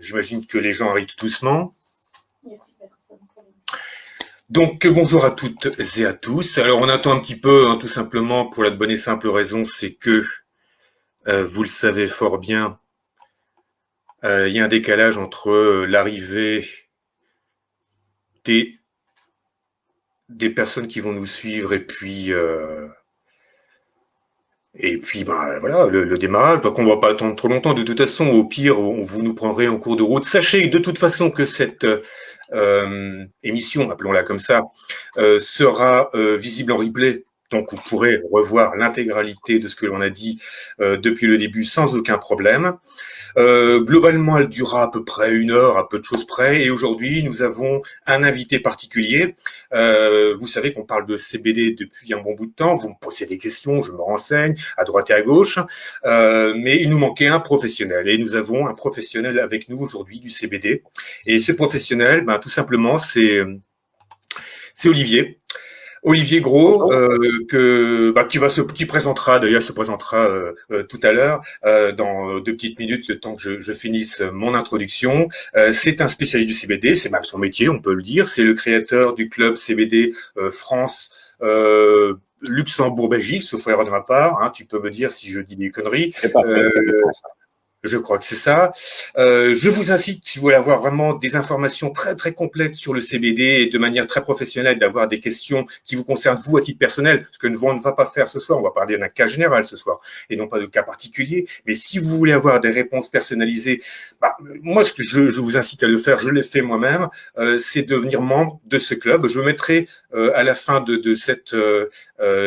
J'imagine que les gens arrivent tout doucement. Donc bonjour à toutes et à tous. Alors on attend un petit peu, hein, tout simplement pour la bonne et simple raison, c'est que vous le savez fort bien, il y a un décalage entre l'arrivée des, des personnes qui vont nous suivre et puis ben voilà le démarrage. Donc on va pas attendre trop longtemps. De toute façon, au pire, vous nous prendrez en cours de route. Sachez de toute façon que cette émission, appelons-la comme ça, sera visible en replay. Donc vous pourrez revoir l'intégralité de ce que l'on a dit depuis le début sans aucun problème. Globalement, elle durera à peu près 1 heure, à peu de choses près. Et aujourd'hui, nous avons un invité particulier. Vous savez qu'on parle de CBD depuis un bon bout de temps. Vous me posez des questions, je me renseigne à droite et à gauche. Mais il nous manquait un professionnel. Et nous avons un professionnel avec nous aujourd'hui du CBD. Et ce professionnel, ben, tout simplement, c'est Olivier. Olivier Gros, qui présentera, d'ailleurs, se présentera tout à l'heure, dans 2 petites minutes, le temps que je finisse mon introduction. C'est un spécialiste du CBD, c'est même son métier, on peut le dire. C'est le créateur du club CBD France. Luxembourg-Belgique, sauf erreur de ma part, hein, tu peux me dire si je dis des conneries. C'est parfait, c'était pour ça. Je crois que c'est ça. Je vous incite, si vous voulez avoir vraiment des informations très très complètes sur le CBD et de manière très professionnelle, d'avoir des questions qui vous concernent vous à titre personnel, ce que on ne va pas faire ce soir, on va parler d'un cas général ce soir et non pas de cas particuliers. Mais si vous voulez avoir des réponses personnalisées, bah, moi ce que je vous incite à le faire, je l'ai fait moi-même, c'est devenir membre de ce club. Je mettrai à la fin de cette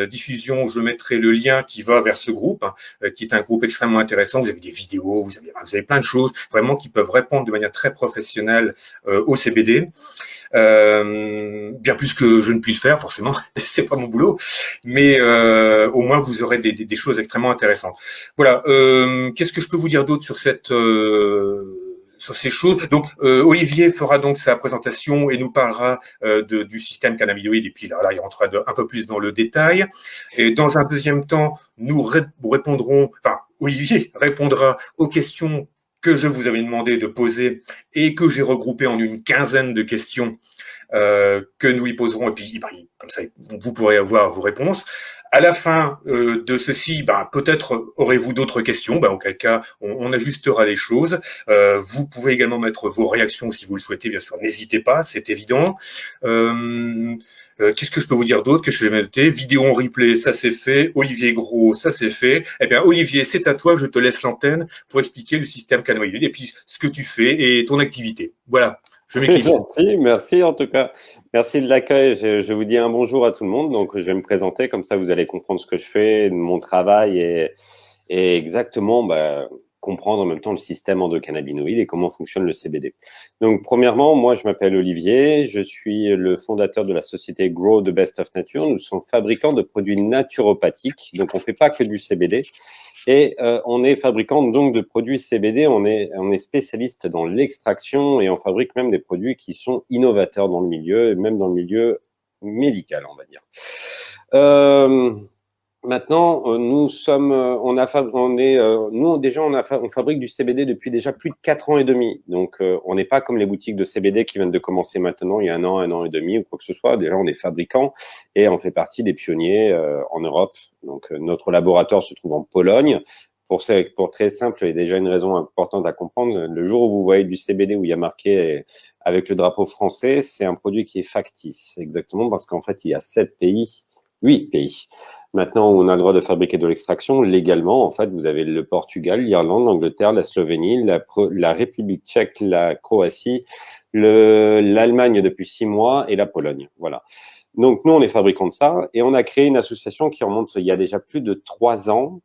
diffusion, je mettrai le lien qui va vers ce groupe, hein, qui est un groupe extrêmement intéressant. Vous avez des vidéos, vous avez plein de choses vraiment qui peuvent répondre de manière très professionnelle au CBD. Bien plus que je ne puis le faire, forcément, c'est pas mon boulot, mais au moins vous aurez des choses extrêmement intéressantes. Voilà. Qu'est-ce que je peux vous dire d'autre sur ces choses? Donc, Olivier fera donc sa présentation et nous parlera du système cannabinoïde. Et puis là, il rentrera un peu plus dans le détail. Et dans un deuxième temps, nous répondrons, enfin, Olivier répondra aux questions que je vous avais demandé de poser et que j'ai regroupées en une quinzaine de questions que nous lui poserons. Et puis, ben, comme ça, vous pourrez avoir vos réponses. À la fin de ceci, ben, peut-être aurez-vous d'autres questions, ben, auquel cas on ajustera les choses. Vous pouvez également mettre vos réactions si vous le souhaitez, bien sûr, n'hésitez pas, c'est évident. Qu'est-ce que je peux vous dire d'autre que je vais noter? Vidéo en replay, ça c'est fait. Olivier Gros, ça c'est fait. Eh bien, Olivier, c'est à toi, je te laisse l'antenne pour expliquer le système cannabinoïde et puis ce que tu fais et ton activité. Voilà, je C'est m'éclipse. gentil, merci en tout cas. Merci de l'accueil. Je vous dis un bonjour à tout le monde. Donc, je vais me présenter, comme ça vous allez comprendre ce que je fais, mon travail et exactement comprendre en même temps le système endocannabinoïde et comment fonctionne le CBD. Donc, premièrement, moi, je m'appelle Olivier. Je suis le fondateur de la société Grow the Best of Nature. Nous sommes fabricants de produits naturopathiques. Donc, on ne fait pas que du CBD. Et on est fabricant donc de produits CBD, on est spécialiste dans l'extraction et on fabrique même des produits qui sont innovateurs dans le milieu, même dans le milieu médical, on va dire. Maintenant, nous sommes, on fabrique du CBD depuis déjà plus de 4 ans et demi. Donc, on n'est pas comme les boutiques de CBD qui viennent de commencer maintenant, il y a un an et demi ou quoi que ce soit. Déjà, on est fabricant et on fait partie des pionniers en Europe. Donc, notre laboratoire se trouve en Pologne. Pour très simple, et déjà une raison importante à comprendre, le jour où vous voyez du CBD où il y a marqué avec le drapeau français, c'est un produit qui est factice, exactement parce qu'en fait, il y a 8 pays. Maintenant, on a le droit de fabriquer de l'extraction légalement. En fait, vous avez le Portugal, l'Irlande, l'Angleterre, la Slovénie, la République tchèque, la Croatie, l'Allemagne depuis 6 mois et la Pologne. Voilà. Donc, nous, on est fabricants de ça et on a créé une association qui remonte il y a déjà plus de 3 ans.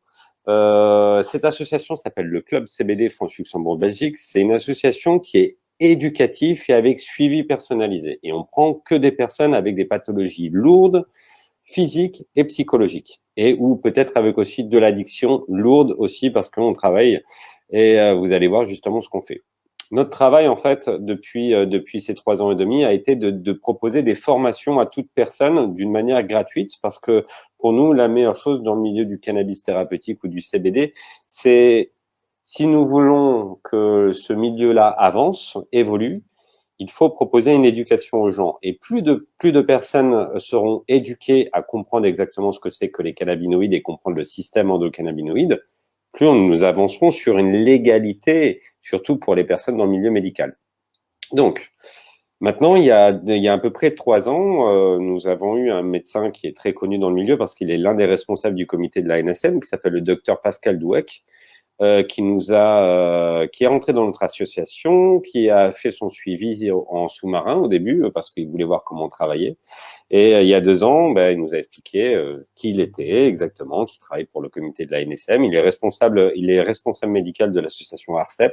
Cette association s'appelle le Club CBD France-Luxembourg-Belgique. C'est une association qui est éducative et avec suivi personnalisé. Et on prend que des personnes avec des pathologies lourdes, physique et psychologique, et ou peut-être avec aussi de l'addiction lourde aussi parce qu'on travaille et vous allez voir justement ce qu'on fait. Notre travail en fait depuis ces 3 ans et demi a été de proposer des formations à toute personne d'une manière gratuite parce que pour nous la meilleure chose dans le milieu du cannabis thérapeutique ou du CBD c'est Si nous voulons que ce milieu-là avance, évolue, il faut proposer une éducation aux gens. Et plus de personnes seront éduquées à comprendre exactement ce que c'est que les cannabinoïdes et comprendre le système endocannabinoïde, plus nous avancerons sur une légalité, surtout pour les personnes dans le milieu médical. Donc, maintenant, il y a à peu près 3 ans, nous avons eu un médecin qui est très connu dans le milieu parce qu'il est l'un des responsables du comité de la NSM, qui s'appelle le docteur Pascal Douek, qui est rentré dans notre association, qui a fait son suivi en sous-marin au début parce qu'il voulait voir comment on travaillait. Et il y a 2 ans, il nous a expliqué qui il était exactement, qui travaille pour le comité de la NSM. Il est responsable médical de l'association ARCEP.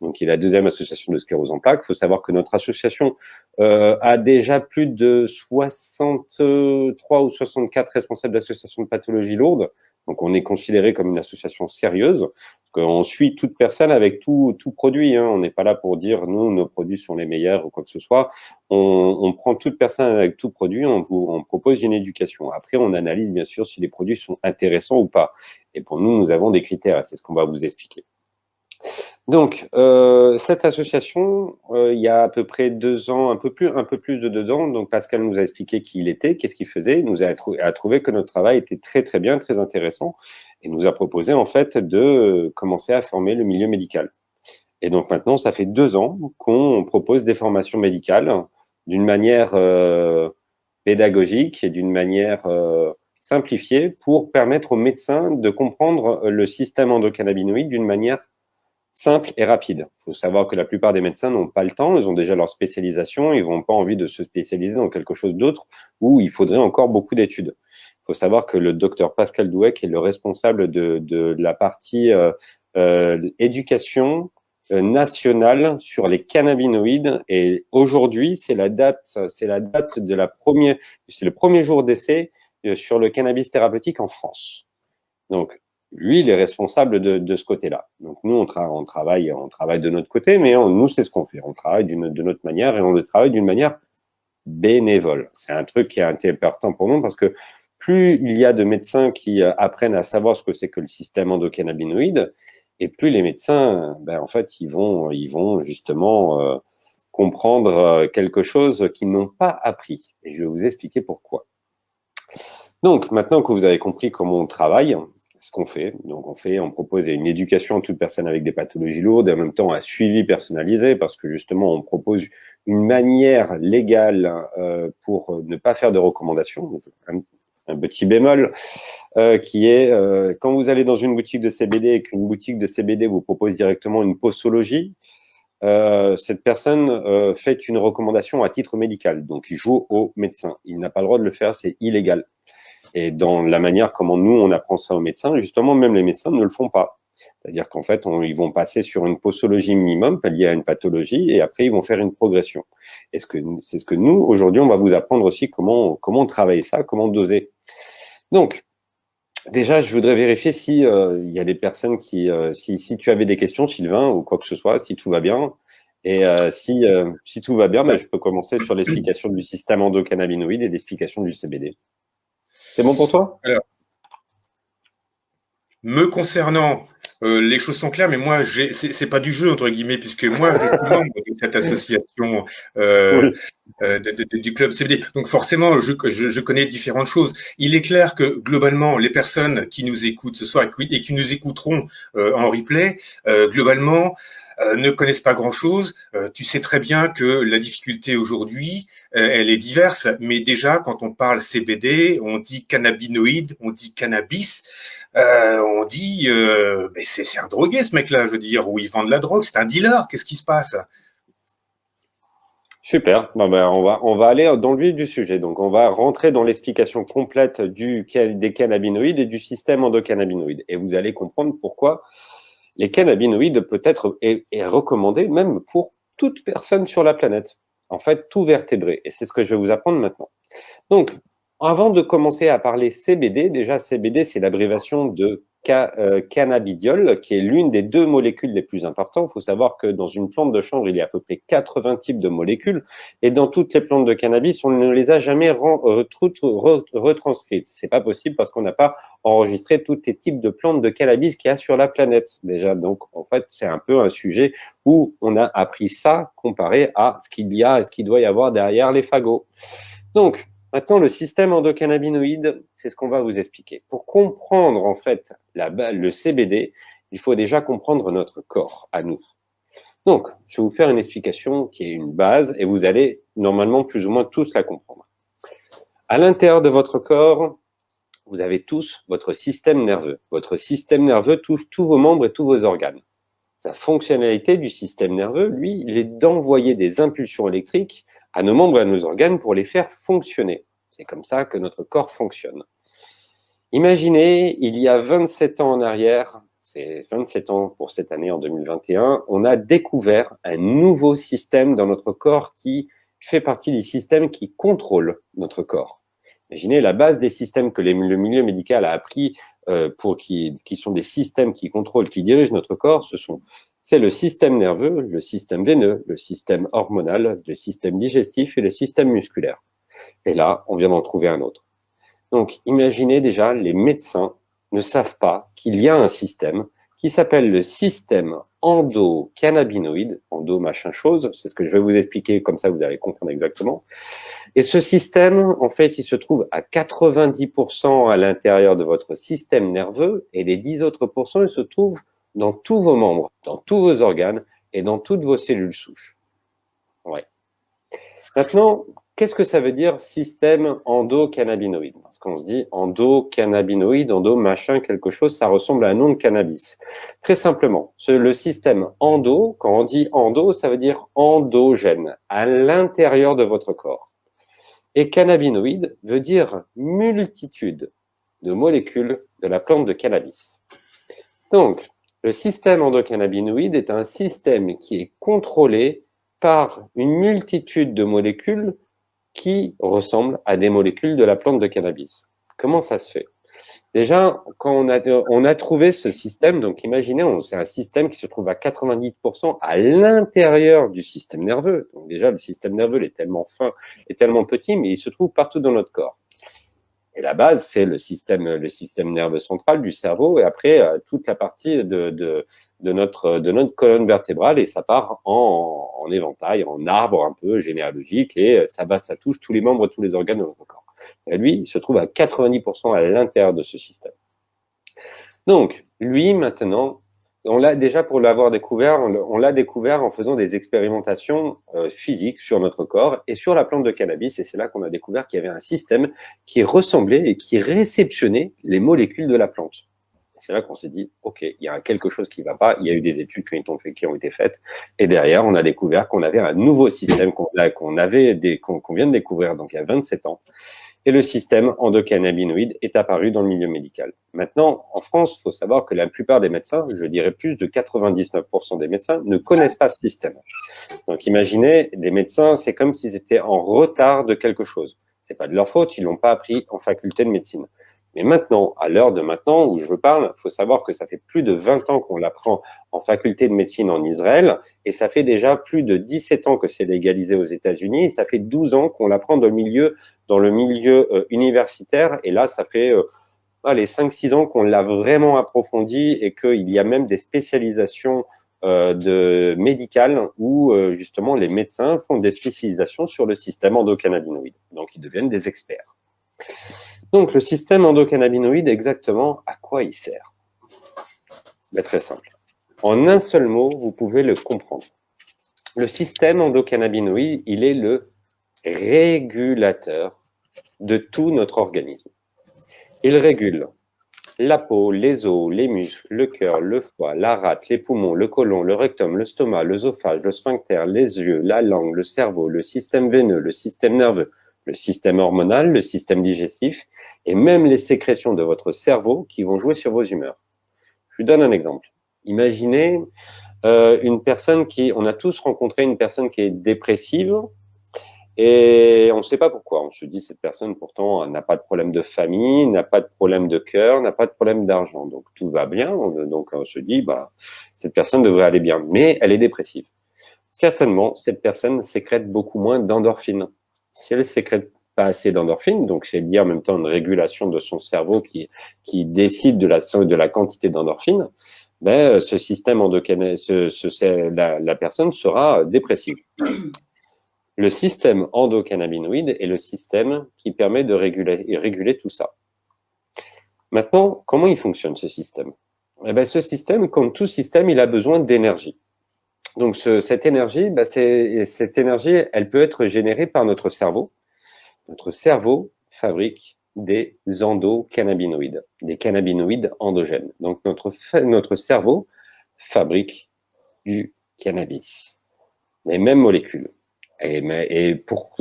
Donc, il est la deuxième association de sclérose en plaques. Il faut savoir que notre association a déjà plus de 63 ou 64 responsables d'associations de pathologie lourde. Donc, on est considéré comme une association sérieuse. On suit toute personne avec tout produit. On n'est pas là pour dire, nous, nos produits sont les meilleurs ou quoi que ce soit. On prend toute personne avec tout produit, on propose une éducation. Après, on analyse bien sûr si les produits sont intéressants ou pas. Et pour nous, nous avons des critères. C'est ce qu'on va vous expliquer. Donc, cette association, il y a à peu près 2 ans, un peu plus de 2 ans, donc Pascal nous a expliqué qui il était, qu'est-ce qu'il faisait, il nous a trouvé que notre travail était très très bien, très intéressant, et nous a proposé en fait de commencer à former le milieu médical. Et donc maintenant, ça fait 2 ans qu'on propose des formations médicales d'une manière pédagogique et d'une manière simplifiée pour permettre aux médecins de comprendre le système endocannabinoïde d'une manière simple et rapide. Il faut savoir que la plupart des médecins n'ont pas le temps, ils ont déjà leur spécialisation, ils n'ont pas envie de se spécialiser dans quelque chose d'autre où il faudrait encore beaucoup d'études. Il faut savoir que le docteur Pascal Douek est le responsable de la partie éducation nationale sur les cannabinoïdes et aujourd'hui, c'est la date de c'est le premier jour d'essai sur le cannabis thérapeutique en France. Donc, lui, il est responsable de ce côté-là. Donc, nous, on travaille de notre côté, mais nous, c'est ce qu'on fait. On travaille de notre manière et on travaille d'une manière bénévole. C'est un truc qui est important pour nous parce que plus il y a de médecins qui apprennent à savoir ce que c'est que le système endocannabinoïde, et plus les médecins, en fait, ils vont justement comprendre quelque chose qu'ils n'ont pas appris. Et je vais vous expliquer pourquoi. Donc, maintenant que vous avez compris comment on travaille, ce qu'on fait, donc on propose une éducation à toute personne avec des pathologies lourdes et en même temps un suivi personnalisé parce que justement on propose une manière légale pour ne pas faire de recommandations. Un petit bémol qui est quand vous allez dans une boutique de CBD et qu'une boutique de CBD vous propose directement une posologie, cette personne fait une recommandation à titre médical, donc il joue au médecin. Il n'a pas le droit de le faire, c'est illégal. Et dans la manière comment nous, on apprend ça aux médecins, justement, même les médecins ne le font pas. C'est-à-dire qu'en fait, ils vont passer sur une posologie minimum liée à une pathologie et après, ils vont faire une progression. C'est ce que nous, aujourd'hui, on va vous apprendre aussi comment travailler ça, comment doser. Donc, déjà, je voudrais vérifier si il y a des personnes si tu avais des questions, Sylvain, ou quoi que ce soit, si tout va bien. Et si tout va bien, je peux commencer sur l'explication du système endocannabinoïde et l'explication du CBD. C'est bon pour toi? Alors, me concernant, les choses sont claires, mais moi, c'est pas du jeu, entre guillemets, puisque moi, je suis membre de cette association Oui. du club CBD. Donc forcément, je connais différentes choses. Il est clair que globalement, les personnes qui nous écoutent ce soir et qui nous écouteront en replay, globalement, ne connaissent pas grand-chose. Tu sais très bien que la difficulté aujourd'hui, elle est diverse, mais déjà, quand on parle CBD, on dit cannabinoïde, on dit cannabis, on dit mais c'est un drogué ce mec-là, je veux dire, où il vend de la drogue, c'est un dealer, qu'est-ce qui se passe? Super. On va aller dans le vif du sujet. Donc, on va rentrer dans l'explication complète des cannabinoïdes et du système endocannabinoïde. Et vous allez comprendre pourquoi les cannabinoïdes peut être est recommandé même pour toute personne sur la planète. En fait, tout vertébré. Et c'est ce que je vais vous apprendre maintenant. Donc, avant de commencer à parler CBD, déjà CBD, c'est l'abréviation de cannabidiol, qui est l'une des 2 molécules les plus importantes. Il faut savoir que dans une plante de chanvre, il y a à peu près 80 types de molécules, et dans toutes les plantes de cannabis, on ne les a jamais retranscrites. C'est pas possible parce qu'on n'a pas enregistré tous les types de plantes de cannabis qu'il y a sur la planète déjà. Donc, en fait, c'est un peu un sujet où on a appris ça comparé à ce qu'il y a et ce qu'il doit y avoir derrière les fagots. Donc, maintenant, le système endocannabinoïde, c'est ce qu'on va vous expliquer. Pour comprendre, en fait, le CBD, il faut déjà comprendre notre corps, à nous. Donc, je vais vous faire une explication qui est une base et vous allez normalement plus ou moins tous la comprendre. À l'intérieur de votre corps, vous avez tous votre système nerveux. Votre système nerveux touche tous vos membres et tous vos organes. Sa fonctionnalité du système nerveux, lui, il est d'envoyer des impulsions électriques à nos membres et à nos organes pour les faire fonctionner. C'est comme ça que notre corps fonctionne. Imaginez, il y a 27 ans en arrière, c'est 27 ans pour cette année en 2021, on a découvert un nouveau système dans notre corps qui fait partie des systèmes qui contrôlent notre corps. Imaginez la base des systèmes que le milieu médical a appris qui sont des systèmes qui contrôlent, qui dirigent notre corps, c'est le système nerveux, le système veineux, le système hormonal, le système digestif et le système musculaire. Et là, on vient d'en trouver un autre. Donc, imaginez déjà, les médecins ne savent pas qu'il y a un système qui s'appelle le système endocannabinoïde, endo machin chose, c'est ce que je vais vous expliquer, comme ça vous allez comprendre exactement. Et ce système, en fait, il se trouve à 90% à l'intérieur de votre système nerveux et les 10 autres pourcents, ils se trouvent dans tous vos membres, dans tous vos organes et dans toutes vos cellules souches. Ouais. Maintenant, qu'est-ce que ça veut dire système endocannabinoïde? Parce qu'on se dit endocannabinoïde, endo machin quelque chose, ça ressemble à un nom de cannabis. Très simplement, le système endo, quand on dit endo, ça veut dire endogène, à l'intérieur de votre corps. Et cannabinoïde veut dire multitude de molécules de la plante de cannabis. Donc, le système endocannabinoïde est un système qui est contrôlé par une multitude de molécules qui ressemblent à des molécules de la plante de cannabis. Comment ça se fait? Déjà, quand on a trouvé ce système, donc imaginez, c'est un système qui se trouve à 90% à l'intérieur du système nerveux. Donc déjà, le système nerveux il est tellement fin et tellement petit, mais il se trouve partout dans notre corps. Et la base, c'est le système nerveux central du cerveau, et après toute la partie de notre colonne vertébrale, et ça part en éventail, en arbre un peu généalogique, et ça touche tous les membres, tous les organes de notre corps. Et lui, il se trouve à 90% à l'intérieur de ce système. Donc, lui, maintenant, on l'a déjà pour l'avoir découvert, on l'a découvert en faisant des expérimentations physiques sur notre corps et sur la plante de cannabis. Et c'est là qu'on a découvert qu'il y avait un système qui ressemblait et qui réceptionnait les molécules de la plante. C'est là qu'on s'est dit, OK, il y a quelque chose qui ne va pas. Il y a eu des études qui ont été faites. Et derrière, on a découvert qu'on avait un nouveau système qu'on vient de découvrir donc il y a 27 ans. Et le système endocannabinoïde est apparu dans le milieu médical. Maintenant, en France, il faut savoir que la plupart des médecins, je dirais plus de 99% des médecins, ne connaissent pas ce système. Donc imaginez, les médecins, c'est comme s'ils étaient en retard de quelque chose. C'est pas de leur faute, ils l'ont pas appris en faculté de médecine. Mais maintenant, à l'heure de maintenant où je vous parle, il faut savoir que ça fait plus de 20 ans qu'on l'apprend en faculté de médecine en Israël, et ça fait déjà plus de 17 ans que c'est légalisé aux États-Unis, et ça fait 12 ans qu'on l'apprend dans le milieu universitaire, et là, ça fait les 5-6 ans qu'on l'a vraiment approfondi, et qu'il y a même des spécialisations médicales où justement les médecins font des spécialisations sur le système endocannabinoïde. Donc, ils deviennent des experts. Donc, le système endocannabinoïde, exactement, à quoi il sert? Ben, très simple. En un seul mot, vous pouvez le comprendre. Le système endocannabinoïde, il est le régulateur de tout notre organisme. Il régule la peau, les os, les muscles, le cœur, le foie, la rate, les poumons, le côlon, le rectum, le stomac, l'œsophage, le sphincter, les yeux, la langue, le cerveau, le système veineux, le système nerveux, le système hormonal, le système digestif et même les sécrétions de votre cerveau qui vont jouer sur vos humeurs. Je vous donne un exemple. Imaginez une personne on a tous rencontré une personne qui est dépressive Et on ne sait pas pourquoi. On se dit, cette personne, pourtant, n'a pas de problème de famille, n'a pas de problème de cœur, n'a pas de problème d'argent. Donc, tout va bien. Donc, on se dit, bah, cette personne devrait aller bien. Mais elle est dépressive. Certainement, cette personne sécrète beaucoup moins d'endorphines. Si elle sécrète pas assez d'endorphines, donc c'est lié en même temps à une régulation de son cerveau qui décide de la quantité d'endorphines, ben, ce système endocannabinoïde, la personne sera dépressive. Le système endocannabinoïde est le système qui permet de réguler tout ça. Maintenant, comment il fonctionne ce système? Eh ben, ce système, comme tout système, il a besoin d'énergie. Donc, cette énergie, cette énergie, elle peut être générée par notre cerveau. Notre cerveau fabrique des endocannabinoïdes, des cannabinoïdes endogènes. Donc, notre cerveau fabrique du cannabis, les mêmes molécules.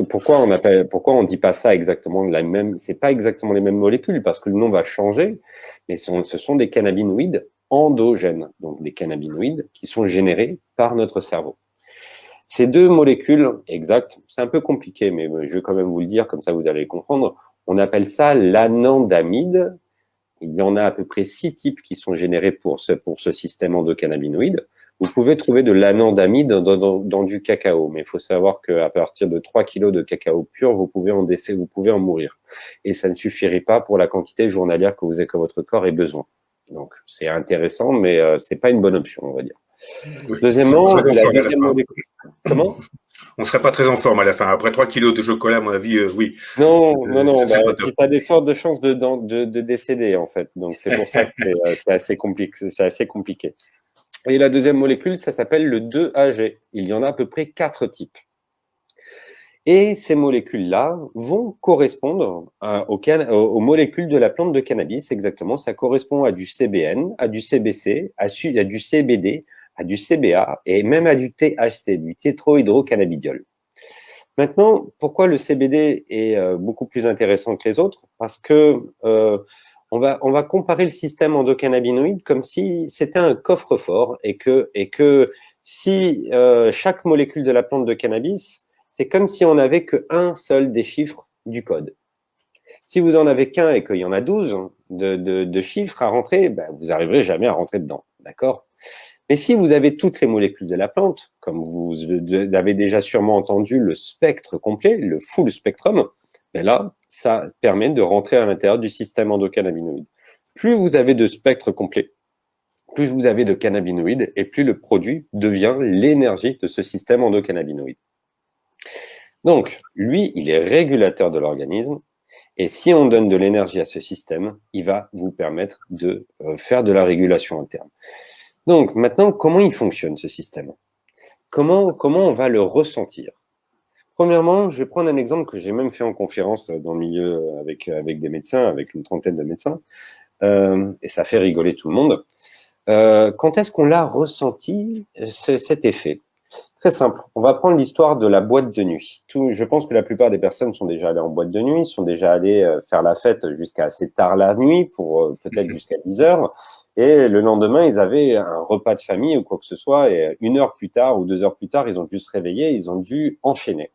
Pourquoi on dit pas ça exactement la même? C'est pas exactement les mêmes molécules parce que le nom va changer, mais ce sont des cannabinoïdes endogènes, donc des cannabinoïdes qui sont générés par notre cerveau. Ces deux molécules exactes, c'est un peu compliqué, mais je vais quand même vous le dire, comme ça vous allez comprendre. On appelle ça l'anandamide. Il y en a à peu près 6 types qui sont générés pour ce système endocannabinoïde. Vous pouvez trouver de l'anandamide dans du cacao, mais il faut savoir qu'à partir de 3 kilos de cacao pur, vous pouvez en mourir. Et ça ne suffirait pas pour la quantité journalière que votre corps ait besoin. Donc, c'est intéressant, mais c'est pas une bonne option, on va dire. Oui. Deuxièmement, la deuxième molécule. Comment? On ne serait pas très en forme à la fin. Après 3 kilos de chocolat, à mon avis, oui. Non, bah, tu as des fortes chances de décéder, en fait. Donc, c'est pour ça que c'est assez compliqué. Et la deuxième molécule, ça s'appelle le 2-AG. Il y en a à peu près 4 types. Et ces molécules-là vont correspondre aux molécules de la plante de cannabis, exactement. Ça correspond à du CBN, à du CBC, à du CBD, à du CBA et même à du THC, du tétrohydrocannabidiol. Maintenant, pourquoi le CBD est beaucoup plus intéressant que les autres? Parce que on va comparer le système endocannabinoïde comme si c'était un coffre-fort et que si chaque molécule de la plante de cannabis, c'est comme si on n'avait qu'un seul des chiffres du code. Si vous en avez qu'un et qu'il y en a 12 de chiffres à rentrer, ben, vous n'arriverez jamais à rentrer dedans, d'accord? Mais si vous avez toutes les molécules de la plante, comme vous avez déjà sûrement entendu le spectre complet, le full spectrum, ben là, ça permet de rentrer à l'intérieur du système endocannabinoïde. Plus vous avez de spectre complet, plus vous avez de cannabinoïdes et plus le produit devient l'énergie de ce système endocannabinoïde. Donc, lui, il est régulateur de l'organisme. Et si on donne de l'énergie à ce système, il va vous permettre de faire de la régulation interne. Donc, maintenant, comment il fonctionne ce système? Comment on va le ressentir? Premièrement, je vais prendre un exemple que j'ai même fait en conférence dans le milieu avec des médecins, avec une trentaine de médecins, et ça fait rigoler tout le monde. Quand est-ce qu'on l'a ressenti, cet effet? Très simple. On va prendre l'histoire de la boîte de nuit. Je pense que la plupart des personnes sont déjà allées en boîte de nuit, sont déjà allées faire la fête jusqu'à assez tard la nuit, pour peut-être jusqu'à 10 heures. Et le lendemain, ils avaient un repas de famille ou quoi que ce soit. Et 1 heure plus tard ou 2 heures plus tard, ils ont dû se réveiller, ils ont dû enchaîner.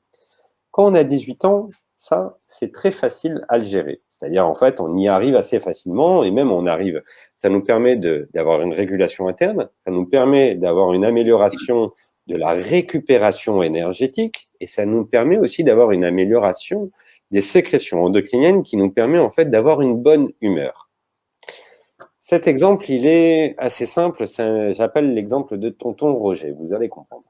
Quand on a 18 ans, ça, c'est très facile à le gérer. C'est-à-dire, en fait, on y arrive assez facilement et même on arrive. Ça nous permet d'avoir une régulation interne, ça nous permet d'avoir une amélioration de la récupération énergétique et ça nous permet aussi d'avoir une amélioration des sécrétions endocriniennes qui nous permet en fait d'avoir une bonne humeur. Cet exemple, il est assez simple, j'appelle l'exemple de tonton Roger, vous allez comprendre.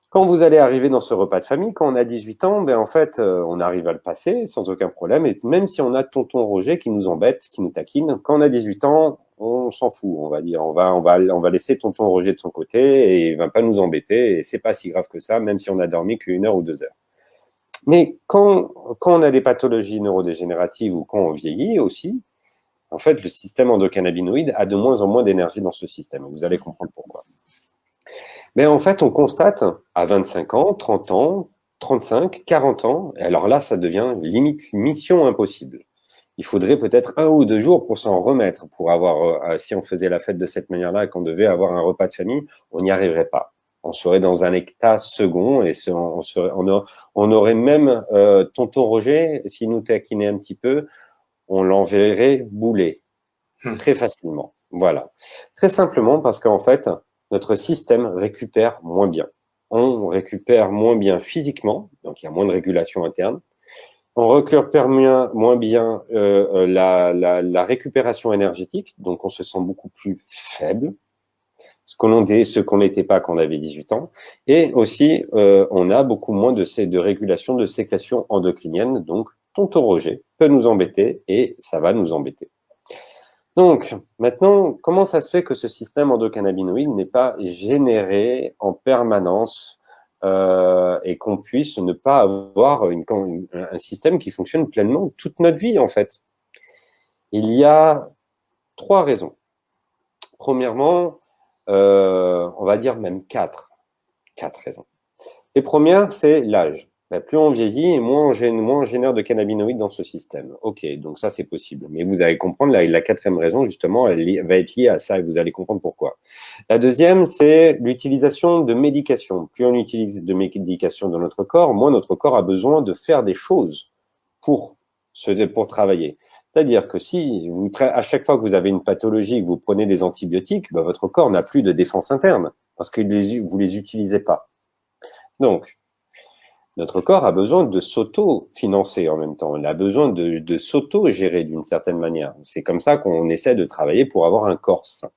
Quand vous allez arriver dans ce repas de famille, quand on a 18 ans, ben en fait, on arrive à le passer sans aucun problème. Et même si on a tonton Roger qui nous embête, qui nous taquine, quand on a 18 ans, on s'en fout, on va dire. On va laisser tonton Roger de son côté et il va pas nous embêter. Et c'est pas si grave que ça, même si on a dormi qu'1 heure ou 2 heures. Mais quand on a des pathologies neurodégénératives ou quand on vieillit aussi, en fait, le système endocannabinoïde a de moins en moins d'énergie dans ce système. Vous allez comprendre pourquoi. Mais en fait, on constate à 25 ans, 30 ans, 35, 40 ans, et alors là, ça devient limite mission impossible. Il faudrait peut-être 1 ou 2 jours pour s'en remettre, pour avoir, si on faisait la fête de cette manière-là et qu'on devait avoir un repas de famille, on n'y arriverait pas. On serait dans un état second et on aurait même tonton Roger, s'il nous taquinait un petit peu, on l'enverrait bouler très facilement. Voilà. Très simplement parce qu'en fait, notre système récupère moins bien. On récupère moins bien physiquement, donc il y a moins de régulation interne. On récupère moins bien la récupération énergétique, donc on se sent beaucoup plus faible, ce qu'on n'était pas quand on avait 18 ans. Et aussi, on a beaucoup moins de régulation de sécrétion endocrinienne, donc tonton Roger peut nous embêter et ça va nous embêter. Donc, maintenant, comment ça se fait que ce système endocannabinoïde n'est pas généré en permanence et qu'on puisse ne pas avoir un système qui fonctionne pleinement toute notre vie, en fait? Il y a 3 raisons. Premièrement, on va dire même 4 raisons. Les premières, c'est l'âge. Plus on vieillit et moins on génère de cannabinoïdes dans ce système. Ok, donc ça c'est possible. Mais vous allez comprendre, la 4e raison, justement, elle va être liée à ça et vous allez comprendre pourquoi. La deuxième, c'est l'utilisation de médications. Plus on utilise de médications dans notre corps, moins notre corps a besoin de faire des choses pour travailler. C'est-à-dire que si à chaque fois que vous avez une pathologie, que vous prenez des antibiotiques, votre corps n'a plus de défense interne parce que vous les utilisez pas. Donc, notre corps a besoin de s'auto-financer en même temps. Il a besoin de s'auto-gérer d'une certaine manière. C'est comme ça qu'on essaie de travailler pour avoir un corps sain.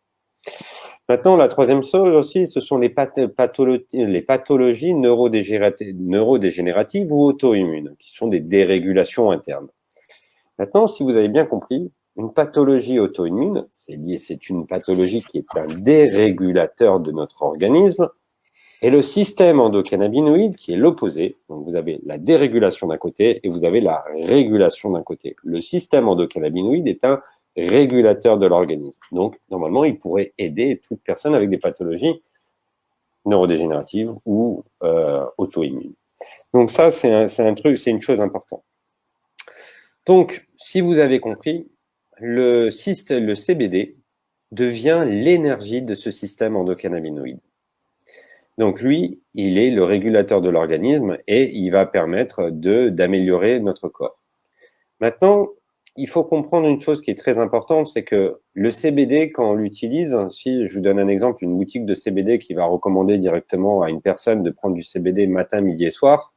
Maintenant, la 3e chose aussi, ce sont les pathologies neurodégénératives ou auto-immunes, qui sont des dérégulations internes. Maintenant, si vous avez bien compris, une pathologie auto-immune, c'est une pathologie qui est un dérégulateur de notre organisme, et le système endocannabinoïde qui est l'opposé. Donc, vous avez la dérégulation d'un côté et vous avez la régulation d'un côté. Le système endocannabinoïde est un régulateur de l'organisme. Donc, normalement, il pourrait aider toute personne avec des pathologies neurodégénératives ou auto-immunes. Donc, ça, c'est une chose importante. Donc, si vous avez compris, le CBD devient l'énergie de ce système endocannabinoïde. Donc lui, il est le régulateur de l'organisme et il va permettre d'améliorer notre corps. Maintenant, il faut comprendre une chose qui est très importante, c'est que le CBD, quand on l'utilise, si je vous donne un exemple, une boutique de CBD qui va recommander directement à une personne de prendre du CBD matin, midi et soir,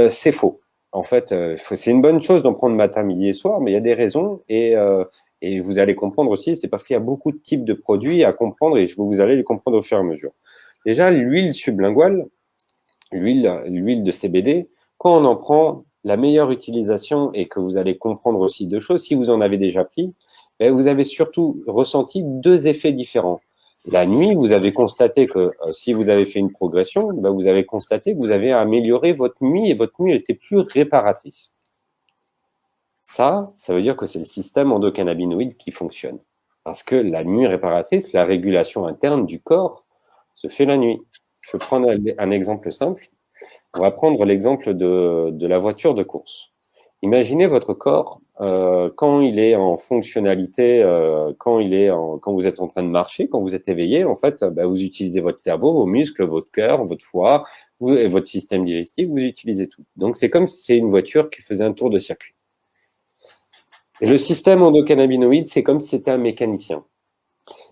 c'est faux. En fait, c'est une bonne chose d'en prendre matin, midi et soir, mais il y a des raisons et vous allez comprendre aussi, c'est parce qu'il y a beaucoup de types de produits à comprendre et vous allez les comprendre au fur et à mesure. Déjà, l'huile sublinguale, l'huile de CBD, quand on en prend, la meilleure utilisation, et que vous allez comprendre aussi 2 choses, si vous en avez déjà pris, vous avez surtout ressenti 2 effets différents. La nuit, vous avez constaté que si vous avez fait une progression, vous avez constaté que vous avez amélioré votre nuit et votre nuit était plus réparatrice. Ça veut dire que c'est le système endocannabinoïde qui fonctionne. Parce que la nuit réparatrice, la régulation interne du corps, se fait la nuit. Je vais prendre un exemple simple. On va prendre l'exemple de la voiture de course. Imaginez votre corps quand il est en fonctionnalité, quand vous êtes en train de marcher, quand vous êtes éveillé, en fait, vous utilisez votre cerveau, vos muscles, votre cœur, votre foie, et votre système digestif, vous utilisez tout. Donc c'est comme si c'est une voiture qui faisait un tour de circuit. Et le système endocannabinoïde, c'est comme si c'était un mécanicien.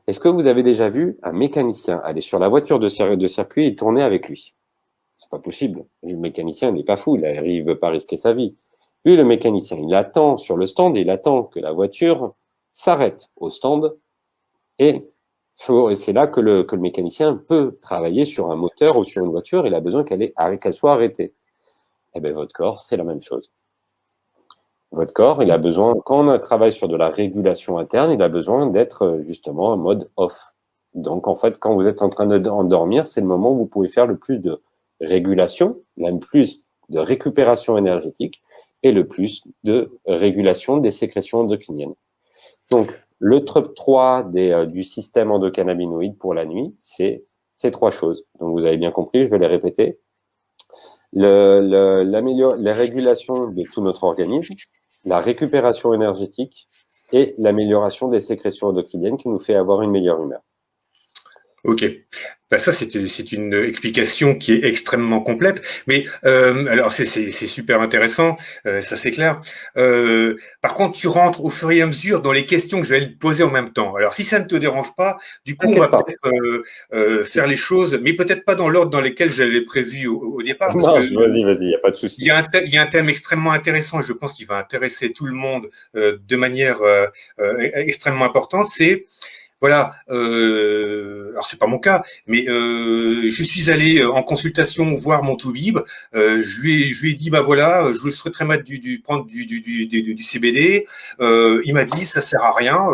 Est-ce que vous avez déjà vu un mécanicien aller sur la voiture de circuit et tourner avec lui? C'est pas possible. Le mécanicien n'est pas fou, il veut pas risquer sa vie. Lui, le mécanicien, il attend sur le stand, il attend que la voiture s'arrête au stand et c'est là que le mécanicien peut travailler sur un moteur ou sur une voiture, il a besoin qu'elle soit arrêtée. Eh bien, votre corps, c'est la même chose. Votre corps, il a besoin, quand on travaille sur de la régulation interne, il a besoin d'être justement en mode off. Donc, en fait, quand vous êtes en train d'endormir, c'est le moment où vous pouvez faire le plus de régulation, même plus de récupération énergétique et le plus de régulation des sécrétions endocriniennes. Donc, le top 3 du système endocannabinoïde pour la nuit, c'est ces 3 choses. Donc, vous avez bien compris, je vais les répéter. La régulation de tout notre organisme, la récupération énergétique et l'amélioration des sécrétions endocriniennes qui nous fait avoir une meilleure humeur. Ok. Ben ça, c'est une explication qui est extrêmement complète. Mais alors, c'est super intéressant, ça c'est clair. Par contre, tu rentres au fur et à mesure dans les questions que je vais te poser en même temps. Alors, si ça ne te dérange pas, du coup, on T'inquiète va pas. peut-être faire Si les choses, mais peut-être pas dans l'ordre dans lequel j'avais prévu au départ, ça parce que marche, vas-y, vas-y, il n'y a pas de souci. il y a un thème extrêmement intéressant et je pense qu'il va intéresser tout le monde de manière extrêmement importante. C'est voilà, alors c'est pas mon cas, mais je suis allé en consultation voir mon toubib. Je lui ai dit bah voilà, je souhaiterais mettre prendre du CBD. Il m'a dit ça sert à rien,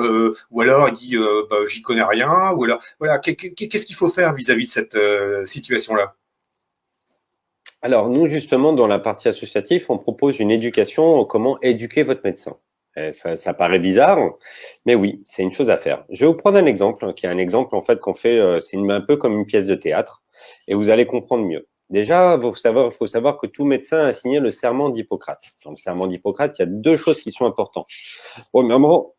ou alors il dit bah, j'y connais rien, ou alors voilà, qu'est-ce qu'il faut faire vis-à-vis de cette situation-là? Alors, nous, justement, dans la partie associative, on propose une éducation, comment éduquer votre médecin. Ça paraît bizarre, mais oui, c'est une chose à faire. Je vais vous prendre un exemple, qui est un exemple, en fait, qu'on fait, c'est un peu comme une pièce de théâtre, et vous allez comprendre mieux. Déjà, faut savoir que tout médecin a signé le serment d'Hippocrate. Dans le serment d'Hippocrate, il y a deux choses qui sont importantes. Premièrement,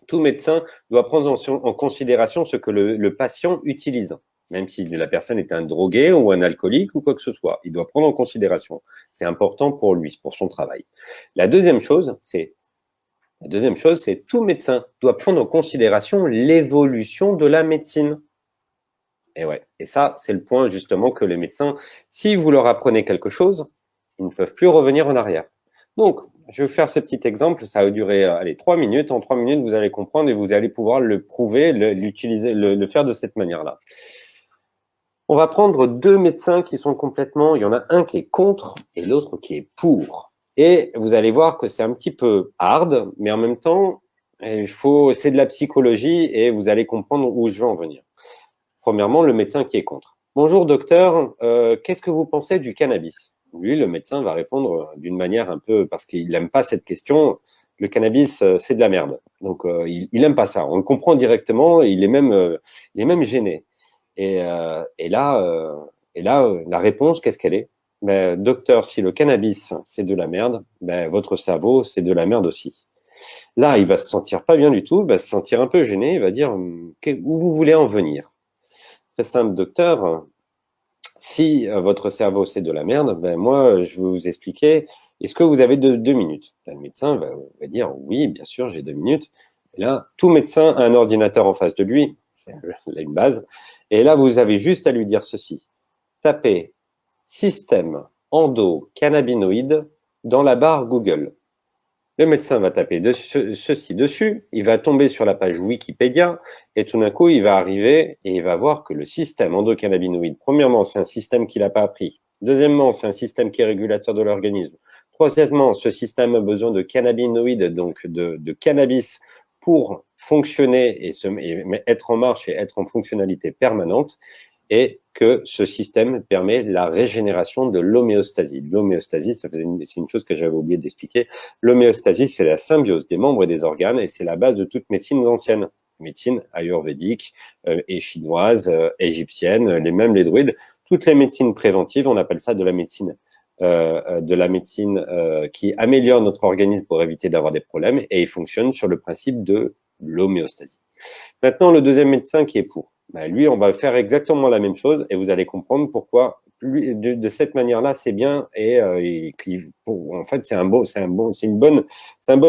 tout médecin doit prendre en considération ce que le patient utilise, même si la personne est un drogué ou un alcoolique ou quoi que ce soit. Il doit prendre en considération. C'est important pour lui, pour son travail. La deuxième chose, c'est tout médecin doit prendre en considération l'évolution de la médecine. Et ouais. Et ça, c'est le point justement que les médecins, si vous leur apprenez quelque chose, ils ne peuvent plus revenir en arrière. Donc, je vais faire ce petit exemple. Ça va durer, allez, 3 minutes. En 3 minutes, vous allez comprendre et vous allez pouvoir le prouver, l'utiliser, le faire de cette manière-là. On va prendre deux médecins qui sont complètement, il y en a un qui est contre et l'autre qui est pour. Et vous allez voir que c'est un petit peu hard, mais en même temps, c'est de la psychologie et vous allez comprendre où je veux en venir. Premièrement, le médecin qui est contre. Bonjour docteur, qu'est-ce que vous pensez du cannabis? Lui, le médecin va répondre d'une manière un peu, parce qu'il n'aime pas cette question, le cannabis, c'est de la merde. Donc, il n'aime pas ça. On le comprend directement, il est même gêné. Et là, la réponse, qu'est-ce qu'elle est? Ben, docteur, si le cannabis, c'est de la merde, ben, votre cerveau, c'est de la merde aussi. Là, il va se sentir pas bien du tout, il va se sentir un peu gêné, il va dire, où vous voulez en venir? Très simple, docteur. Si votre cerveau c'est de la merde, ben moi je vais vous expliquer. Est-ce que vous avez 2 minutes? Le médecin va dire oui, bien sûr, j'ai 2 minutes. Et là, tout médecin a un ordinateur en face de lui, c'est une base. Et là, vous avez juste à lui dire ceci. Tapez système endocannabinoïde dans la barre Google. Le médecin va taper ceci dessus, il va tomber sur la page Wikipédia et tout d'un coup, il va arriver et il va voir que le système endocannabinoïde, premièrement, c'est un système qu'il n'a pas appris. Deuxièmement, c'est un système qui est régulateur de l'organisme. Troisièmement, ce système a besoin de cannabinoïdes, donc de cannabis, pour fonctionner et être en marche et être en fonctionnalité permanente. Et que ce système permet la régénération de l'homéostasie. L'homéostasie, c'est une chose que j'avais oublié d'expliquer. L'homéostasie, c'est la symbiose des membres et des organes, et c'est la base de toute médecine ancienne. Médecine ayurvédique et chinoise, égyptienne, même les druides. Toutes les médecines préventives, on appelle ça de la médecine qui améliore notre organisme pour éviter d'avoir des problèmes, et il fonctionne sur le principe de l'homéostasie. Maintenant, le deuxième médecin qui est pour. Ben, lui, on va faire exactement la même chose et vous allez comprendre pourquoi de cette manière-là, c'est bien en fait, c'est un bon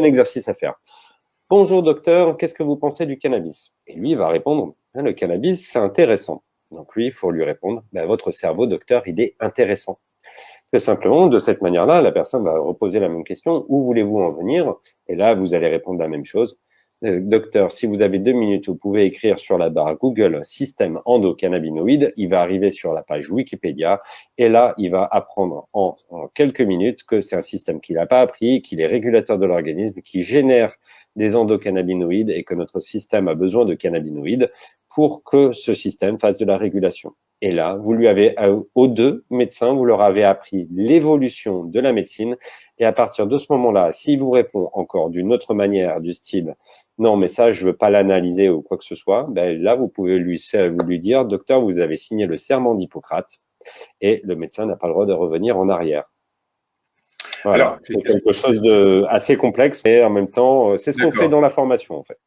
exercice à faire. Bonjour docteur, qu'est-ce que vous pensez du cannabis? Et lui, il va répondre, le cannabis, c'est intéressant. Donc lui, il faut lui répondre, votre cerveau, docteur, il est intéressant. Très simplement, de cette manière-là, la personne va reposer la même question, où voulez-vous en venir? Et là, vous allez répondre la même chose. Docteur, si vous avez 2 minutes, vous pouvez écrire sur la barre Google système endocannabinoïde. Il va arriver sur la page Wikipédia et là, il va apprendre en quelques minutes que c'est un système qu'il n'a pas appris, qu'il est régulateur de l'organisme, qui génère des endocannabinoïdes et que notre système a besoin de cannabinoïdes pour que ce système fasse de la régulation. Et là, vous lui avez, aux deux médecins, vous leur avez appris l'évolution de la médecine. Et à partir de ce moment-là, s'il vous répond encore d'une autre manière, du style non, mais ça, je veux pas l'analyser ou quoi que ce soit, ben là, vous pouvez lui dire, docteur, vous avez signé le serment d'Hippocrate et le médecin n'a pas le droit de revenir en arrière. Voilà, Alors, c'est quelque chose de assez complexe, mais en même temps, c'est ce qu'on fait dans la formation, en fait.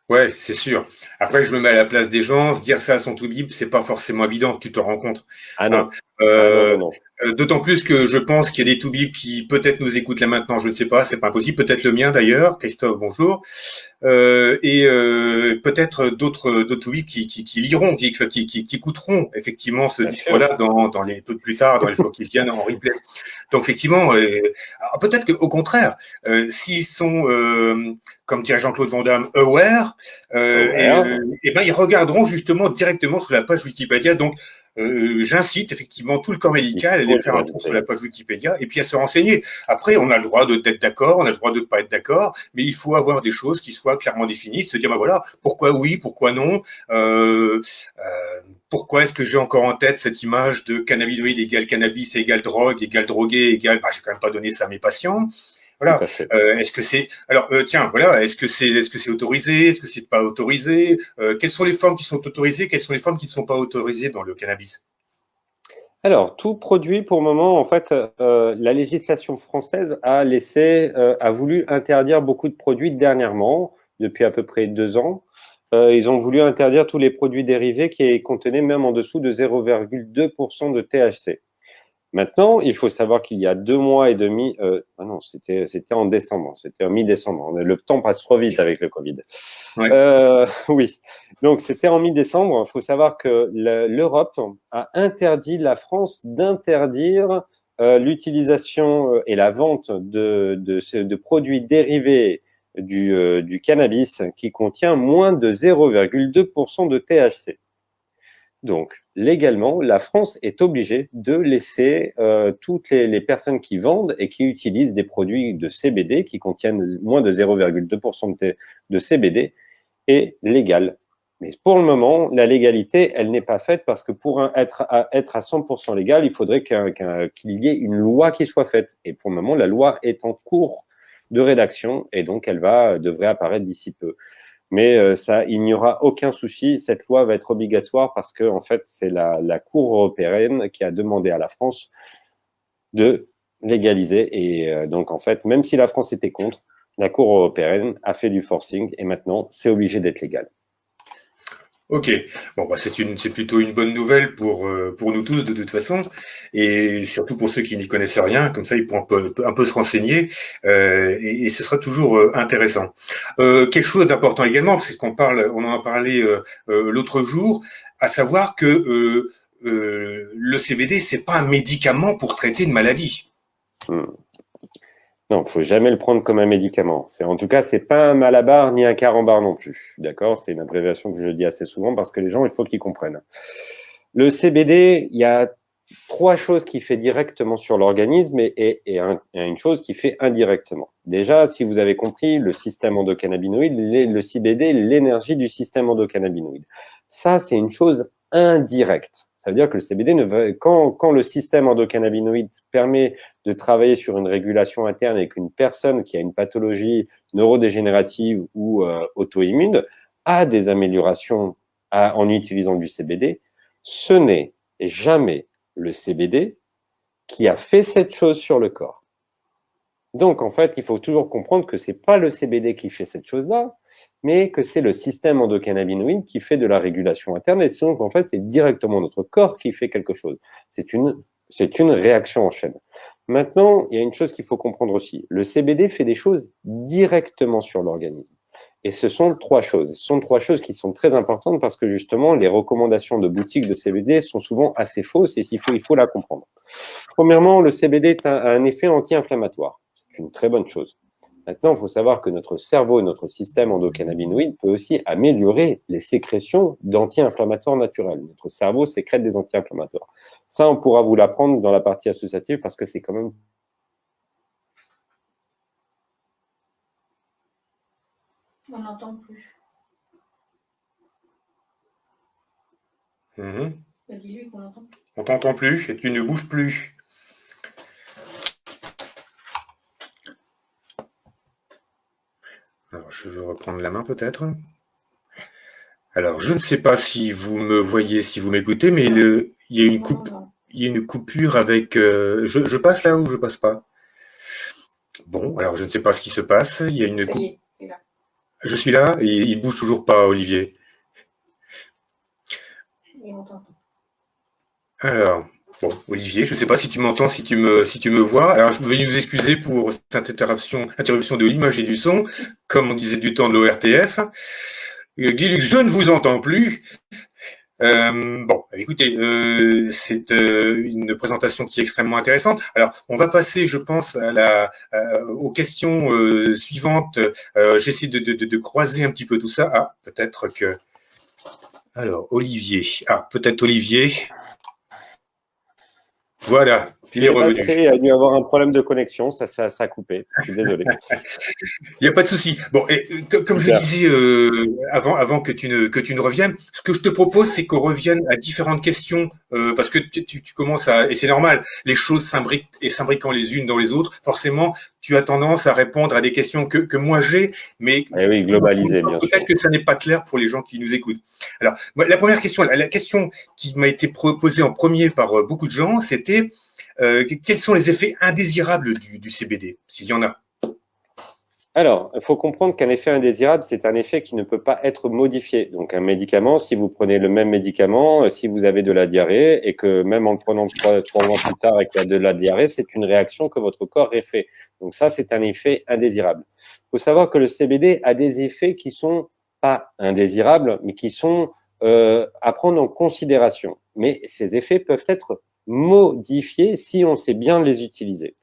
Ouais, c'est sûr. Après, je me mets à la place des gens, se dire ça à son toubib, c'est pas forcément évident, tu te rends compte. Ah Hein. non, ah non, non, Euh, non. D'autant plus que je pense qu'il y a des toubibs qui peut-être nous écoutent là maintenant, je ne sais pas, c'est pas impossible, peut-être le mien d'ailleurs. Christophe, bonjour. Et peut-être d'autres toubibs qui liront, qui écouteront effectivement ce Bien sûr. discours-là dans les peu plus tard, dans les jours qui viennent en replay. Donc effectivement, alors peut-être qu'au contraire, s'ils sont, comme dirait Jean-Claude Van Damme, aware, Ouais. et ben ils regarderont justement directement sur la page Wikipédia. Donc j'incite effectivement tout le corps Il médical à faut aller les faire un tour sur inviter. la page Wikipédia et puis à se renseigner. Après, on a le droit d'être d'accord, on a le droit de ne pas être d'accord, mais il faut avoir des choses qui soient clairement définies, se dire, ben voilà, pourquoi oui, pourquoi non, euh, pourquoi est-ce que j'ai encore en tête cette image de cannabinoïde égale cannabis égale drogue égale drogué égale, bah, j'ai quand même pas donné ça à mes patients. Tout Voilà. à fait. Est-ce que c'est alors tiens voilà est-ce que c'est autorisé, est-ce que c'est pas autorisé, quelles sont les formes qui sont autorisées, quelles sont les formes qui ne sont pas autorisées dans le cannabis? Alors, tout produit, pour le moment, en fait, la législation française a voulu interdire beaucoup de produits dernièrement, depuis à peu près 2 ans. Ils ont voulu interdire tous les produits dérivés qui contenaient même en dessous de 0,2% de THC. Maintenant, il faut savoir qu'il y a 2 mois et demi, ah non, c'était en décembre, c'était en mi-décembre. Le temps passe trop vite avec le Covid. Ouais. Oui, donc c'était en mi-décembre. Il faut savoir que l'Europe a interdit la France d'interdire l'utilisation et la vente de produits dérivés du cannabis qui contient moins de 0,2% de THC. Donc, légalement, la France est obligée de laisser toutes les personnes qui vendent et qui utilisent des produits de CBD qui contiennent moins de 0,2% de CBD est légale. Mais pour le moment, la légalité, elle n'est pas faite parce que pour être à 100% légal, il faudrait qu'il y ait une loi qui soit faite. Et pour le moment, la loi est en cours de rédaction et donc elle devrait apparaître d'ici peu. Mais il n'y aura aucun souci. Cette loi va être obligatoire parce que en fait, c'est la Cour européenne qui a demandé à la France de légaliser. Et donc en fait, même si la France était contre, la Cour européenne a fait du forcing et maintenant, c'est obligé d'être légal. Ok, bon bah c'est plutôt une bonne nouvelle pour nous tous de toute façon, et surtout pour ceux qui n'y connaissent rien, comme ça ils pourront un peu se renseigner, et ce sera toujours intéressant. Quelque chose d'important également, c'est on en a parlé l'autre jour, à savoir que le CBD c'est pas un médicament pour traiter une maladie. Hmm. Non, faut jamais le prendre comme un médicament. En tout cas, c'est pas un malabar ni un carambar non plus. D'accord? C'est une abréviation que je dis assez souvent parce que les gens, il faut qu'ils comprennent. Le CBD, il y a 3 choses qu'il fait directement sur l'organisme et une chose qui fait indirectement. Déjà, si vous avez compris, le système endocannabinoïde, le CBD, l'énergie du système endocannabinoïde. Ça, c'est une chose indirecte. Ça veut dire que le CBD, quand le système endocannabinoïde permet de travailler sur une régulation interne et qu'une personne qui a une pathologie neurodégénérative ou auto-immune a des améliorations en utilisant du CBD, ce n'est jamais le CBD qui a fait cette chose sur le corps. Donc, en fait, il faut toujours comprendre que ce n'est pas le CBD qui fait cette chose-là, mais que c'est le système endocannabinoïde qui fait de la régulation interne. Et donc, en fait, c'est directement notre corps qui fait quelque chose. C'est une réaction en chaîne. Maintenant, il y a une chose qu'il faut comprendre aussi. Le CBD fait des choses directement sur l'organisme. Et ce sont 3 choses. Ce sont 3 choses qui sont très importantes parce que justement, les recommandations de boutiques de CBD sont souvent assez fausses et il faut la comprendre. Premièrement, le CBD a un effet anti-inflammatoire. C'est une très bonne chose. Maintenant, il faut savoir que notre cerveau et notre système endocannabinoïde peut aussi améliorer les sécrétions d'anti-inflammatoires naturels. Notre cerveau sécrète des anti-inflammatoires. Ça, on pourra vous l'apprendre dans la partie associative parce que c'est quand même... On n'entend plus. Dis-lui qu'on n'entend plus. On t'entend plus et tu ne bouges plus. Alors, je veux reprendre la main peut-être. Alors, je ne sais pas si vous me voyez, si vous m'écoutez, mais il y a une coupure avec. Je passe là ou je passe pas? Bon, alors je ne sais pas ce qui se passe. Il y a une Ça y est, là. Je suis là, et il bouge toujours pas, Olivier. Et on t'entend. Alors, bon, Olivier, je ne sais pas si tu m'entends, si tu me vois. Alors, je vais nous excuser pour cette interruption de l'image et du son, comme on disait du temps de l'ORTF. Guy Lux, je ne vous entends plus. Bon, écoutez, c'est une présentation qui est extrêmement intéressante. Alors, on va passer, je pense, aux questions suivantes. J'essaie de croiser un petit peu tout ça. Ah, peut-être que... Alors, Olivier. Ah, peut-être Olivier. Voilà, Je il est sais pas, revenu. il y a dû avoir un problème de connexion, ça a coupé. Je suis désolé. Il n'y a pas de souci. Bon, et comme je Super. disais avant que tu ne reviennes, ce que je te propose, c'est qu'on revienne à différentes questions parce que tu commences et c'est normal, les choses s'imbriquant les unes dans les autres. Forcément, tu as tendance à répondre à des questions que moi j'ai, mais Eh oui, globalisé, bien sûr. peut-être que ça n'est pas clair pour les gens qui nous écoutent. Alors, la première question, la question qui m'a été proposée en premier par beaucoup de gens, c'était quels sont les effets indésirables du CBD, s'il y en a? Alors, il faut comprendre qu'un effet indésirable, c'est un effet qui ne peut pas être modifié. Donc, un médicament, si vous prenez le même médicament, si vous avez de la diarrhée et que même en le prenant trois mois plus tard et qu'il y a de la diarrhée, c'est une réaction que votre corps ait fait. Donc, ça, c'est un effet indésirable. Il faut savoir que le CBD a des effets qui sont pas indésirables, mais qui sont à prendre en considération. Mais ces effets peuvent être modifiés si on sait bien les utiliser.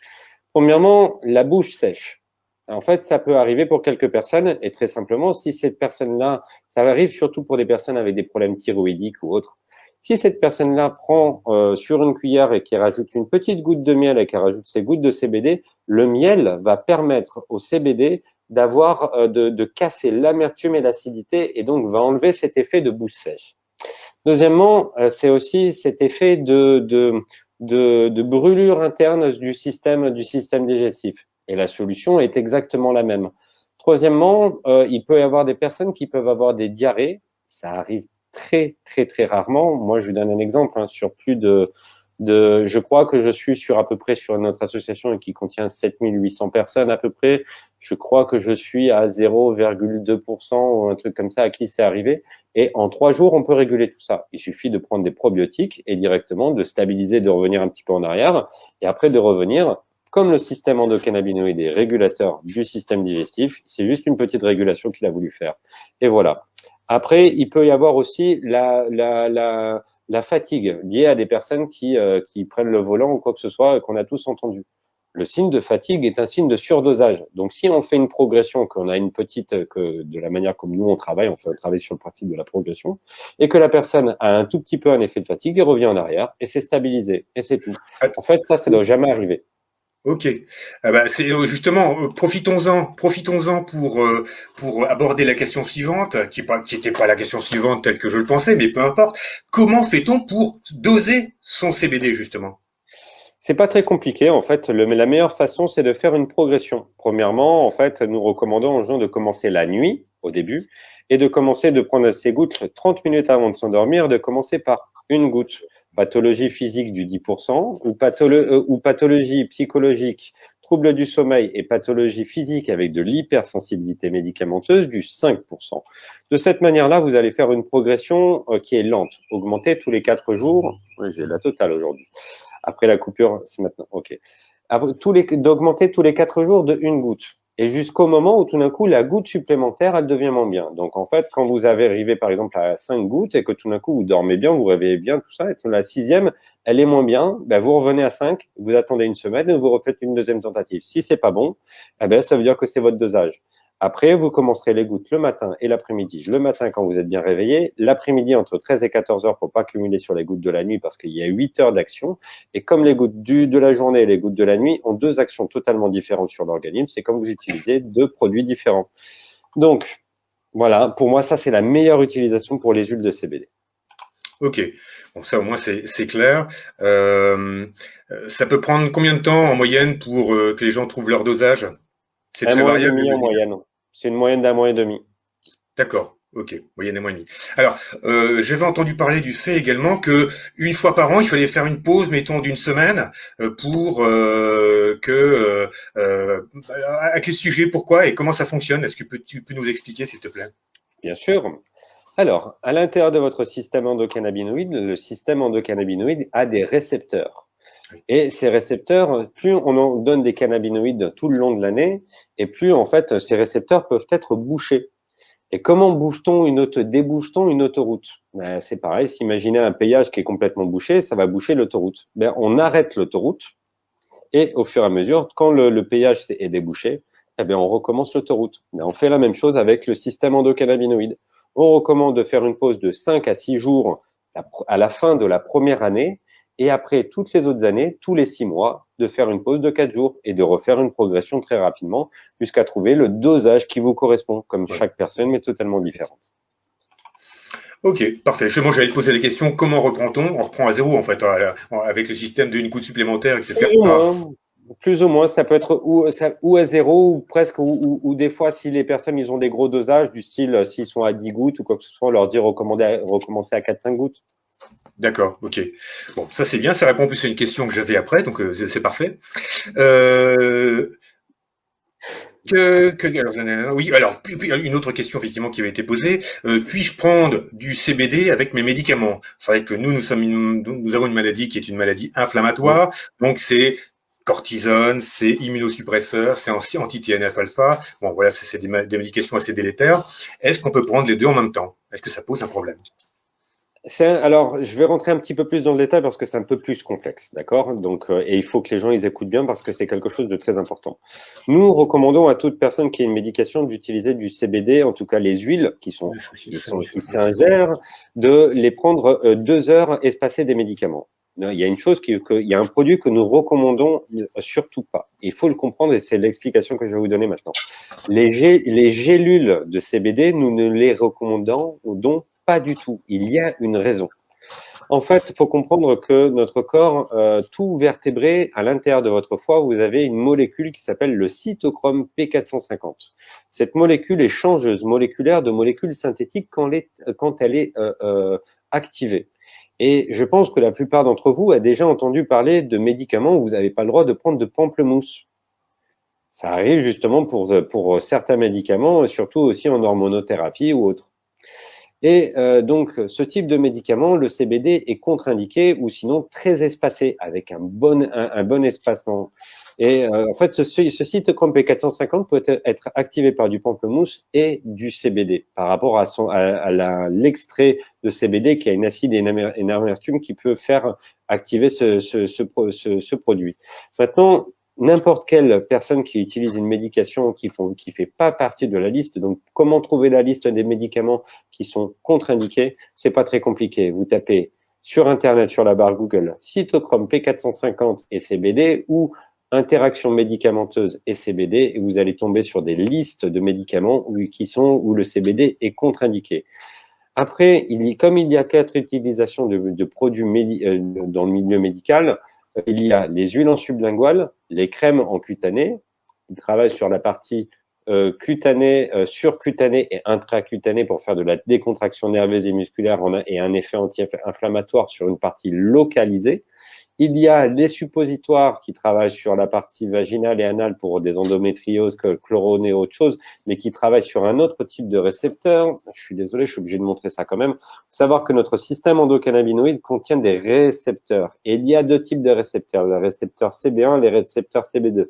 Premièrement, la bouche sèche. En fait, ça peut arriver pour quelques personnes et très simplement, si cette personne-là, ça arrive surtout pour des personnes avec des problèmes thyroïdiques ou autres. Si cette personne-là prend sur une cuillère et qui rajoute une petite goutte de miel et qui rajoute ses gouttes de CBD, le miel va permettre au CBD d'avoir de casser l'amertume et l'acidité et donc va enlever cet effet de bouche sèche. Deuxièmement, c'est aussi cet effet de brûlure interne du système digestif. Et la solution est exactement la même. Troisièmement, il peut y avoir des personnes qui peuvent avoir des diarrhées. Ça arrive très, très, très rarement. Moi, je vous donne un exemple. Sur plus je crois que je suis sur à peu près sur notre association qui contient 7800 personnes à peu près. Je crois que je suis à 0,2% ou un truc comme ça à qui c'est arrivé. Et en 3 jours, on peut réguler tout ça. Il suffit de prendre des probiotiques et directement de stabiliser, de revenir un petit peu en arrière et après de revenir. Comme le système endocannabinoïde est régulateur du système digestif, c'est juste une petite régulation qu'il a voulu faire. Et voilà. Après, il peut y avoir aussi la fatigue liée à des personnes qui prennent le volant ou quoi que ce soit, qu'on a tous entendu. Le signe de fatigue est un signe de surdosage. Donc, si on fait une progression, qu'on a une petite, que de la manière comme nous on travaille, on fait un travail sur le pratique de la progression, et que la personne a un tout petit peu un effet de fatigue, elle revient en arrière et c'est stabilisé et c'est tout. En fait, ça ne doit jamais arriver. Ok. Ah bah, c'est justement, profitons-en pour aborder la question suivante, qui n'était pas la question suivante telle que je le pensais, mais peu importe. Comment fait-on pour doser son CBD justement? C'est pas très compliqué. En fait, la meilleure façon, c'est de faire une progression. Premièrement, en fait, nous recommandons aux gens de commencer la nuit au début et de commencer de prendre ces gouttes 30 minutes avant de s'endormir, de commencer par une goutte. Pathologie physique du 10% ou pathologie psychologique, trouble du sommeil et pathologie physique avec de l'hypersensibilité médicamenteuse du 5%. De cette manière-là, vous allez faire une progression qui est lente, augmenter tous les 4 jours. Oui, j'ai la totale aujourd'hui. Après la coupure, c'est maintenant. OK. D'augmenter tous les 4 jours de une goutte. Et jusqu'au moment où tout d'un coup, la goutte supplémentaire, elle devient moins bien. Donc, en fait, quand vous avez arrivé, par exemple, à 5 gouttes et que tout d'un coup, vous dormez bien, vous réveillez bien, tout ça, et que la 6e, elle est moins bien, ben, vous revenez à 5, vous attendez une semaine et vous refaites une deuxième tentative. Si c'est pas bon, eh ben, ça veut dire que c'est votre dosage. Après, vous commencerez les gouttes le matin et l'après-midi. Le matin, quand vous êtes bien réveillé. L'après-midi, entre 13 et 14 heures, pour pas cumuler sur les gouttes de la nuit parce qu'il y a 8 heures d'action. Et comme les gouttes de la journée et les gouttes de la nuit ont 2 actions totalement différentes sur l'organisme, c'est comme vous utilisez 2 produits différents. Donc, voilà, pour moi, ça, c'est la meilleure utilisation pour les huiles de CBD. Ok, bon ça au moins c'est clair. Ça peut prendre combien de temps en moyenne pour que les gens trouvent leur dosage? C'est Un très mois et variable, demi en j'imagine. moyenne. C'est une moyenne d'un mois et demi. D'accord. Ok, moyenne et mois et demi. Alors, j'avais entendu parler du fait également que une fois par an, il fallait faire une pause, mettons, d'une semaine, pour à quel sujet, pourquoi et comment ça fonctionne. Est-ce que tu peux nous expliquer, s'il te plaît? Bien sûr. Alors, à l'intérieur de votre système endocannabinoïde, le système endocannabinoïde a des récepteurs. Oui. Et ces récepteurs, plus on en donne des cannabinoïdes tout le long de l'année, et plus en fait ces récepteurs peuvent être bouchés. Et comment débouche-t-on une autoroute? Ben, c'est pareil, s'imaginer un péage qui est complètement bouché, ça va boucher l'autoroute. Ben, on arrête l'autoroute et au fur et à mesure, quand le péage est débouché, eh bien, on recommence l'autoroute. Ben, on fait la même chose avec le système endocannabinoïde. On recommande de faire une pause de 5 à 6 jours à la fin de la première année et après toutes les autres années, tous les 6 mois, de faire une pause de 4 jours et de refaire une progression très rapidement jusqu'à trouver le dosage qui vous correspond, comme chaque personne est totalement différente. Ok, parfait. Justement, j'allais te poser la question, comment reprend-on? On reprend à zéro, en fait, avec le système d'une goutte supplémentaire, etc. Plus ou moins, ça peut être ou à zéro ou presque, ou des fois, si les personnes ils ont des gros dosages, du style s'ils sont à 10 gouttes ou quoi que ce soit, on leur dit recommencer à 4-5 gouttes. D'accord, ok. Bon, ça c'est bien, ça répond plus à une question que j'avais après, donc c'est parfait. Oui, alors, puis une autre question effectivement qui avait été posée, puis-je prendre du CBD avec mes médicaments? C'est vrai que nous avons une maladie qui est une maladie inflammatoire, donc c'est cortisone, c'est immunosuppresseur, c'est anti-TNF-alpha. Bon, voilà, c'est des médications assez délétères. Est-ce qu'on peut prendre les deux en même temps? Est-ce que ça pose un problème? Alors, je vais rentrer un petit peu plus dans le détail parce que c'est un peu plus complexe, d'accord? Donc, et il faut que les gens ils écoutent bien parce que c'est quelque chose de très important. Nous recommandons à toute personne qui a une médication d'utiliser du CBD, en tout cas les huiles qui s'ingèrent, de les prendre 2 heures espacées des médicaments. Il y a une chose il y a un produit que nous recommandons surtout pas. Il faut le comprendre et c'est l'explication que je vais vous donner maintenant. Les gélules de CBD, nous ne les recommandons donc pas du tout. Il y a une raison. En fait, il faut comprendre que notre corps, tout vertébré, à l'intérieur de votre foie, vous avez une molécule qui s'appelle le cytochrome P450. Cette molécule est changeuse moléculaire de molécules synthétiques quand elle est activée. Et je pense que la plupart d'entre vous a déjà entendu parler de médicaments où vous n'avez pas le droit de prendre de pamplemousse. Ça arrive justement pour certains médicaments, surtout aussi en hormonothérapie ou autre. Et donc, ce type de médicament, le CBD est contre-indiqué ou sinon très espacé, avec un bon espacement. Et en fait, ce cytochrome P450 peut être activé par du pamplemousse et du CBD par rapport à l'extrait de CBD qui a une acide et une amertume qui peut faire activer ce produit. Maintenant, n'importe quelle personne qui utilise une médication qui fait pas partie de la liste, donc comment trouver la liste des médicaments qui sont contre-indiqués, c'est pas très compliqué. Vous tapez sur Internet, sur la barre Google, cytochrome P450 et CBD ou interaction médicamenteuse et CBD et vous allez tomber sur des listes de médicaments où le CBD est contre-indiqué. Après, comme il y a 4 utilisations de produits dans le milieu médical, il y a les huiles en sublingual, les crèmes en cutané, qui travaillent sur la partie cutanée, surcutanée et intracutanée pour faire de la décontraction nerveuse et musculaire et un effet anti-inflammatoire sur une partie localisée. Il y a les suppositoires qui travaillent sur la partie vaginale et anale pour des endométrioses, chlorone et autre chose, mais qui travaillent sur un autre type de récepteur. Je suis désolé, je suis obligé de montrer ça quand même. Il faut savoir que notre système endocannabinoïde contient des récepteurs. Et il y a 2 types de récepteurs, les récepteurs CB1 et les récepteurs CB2.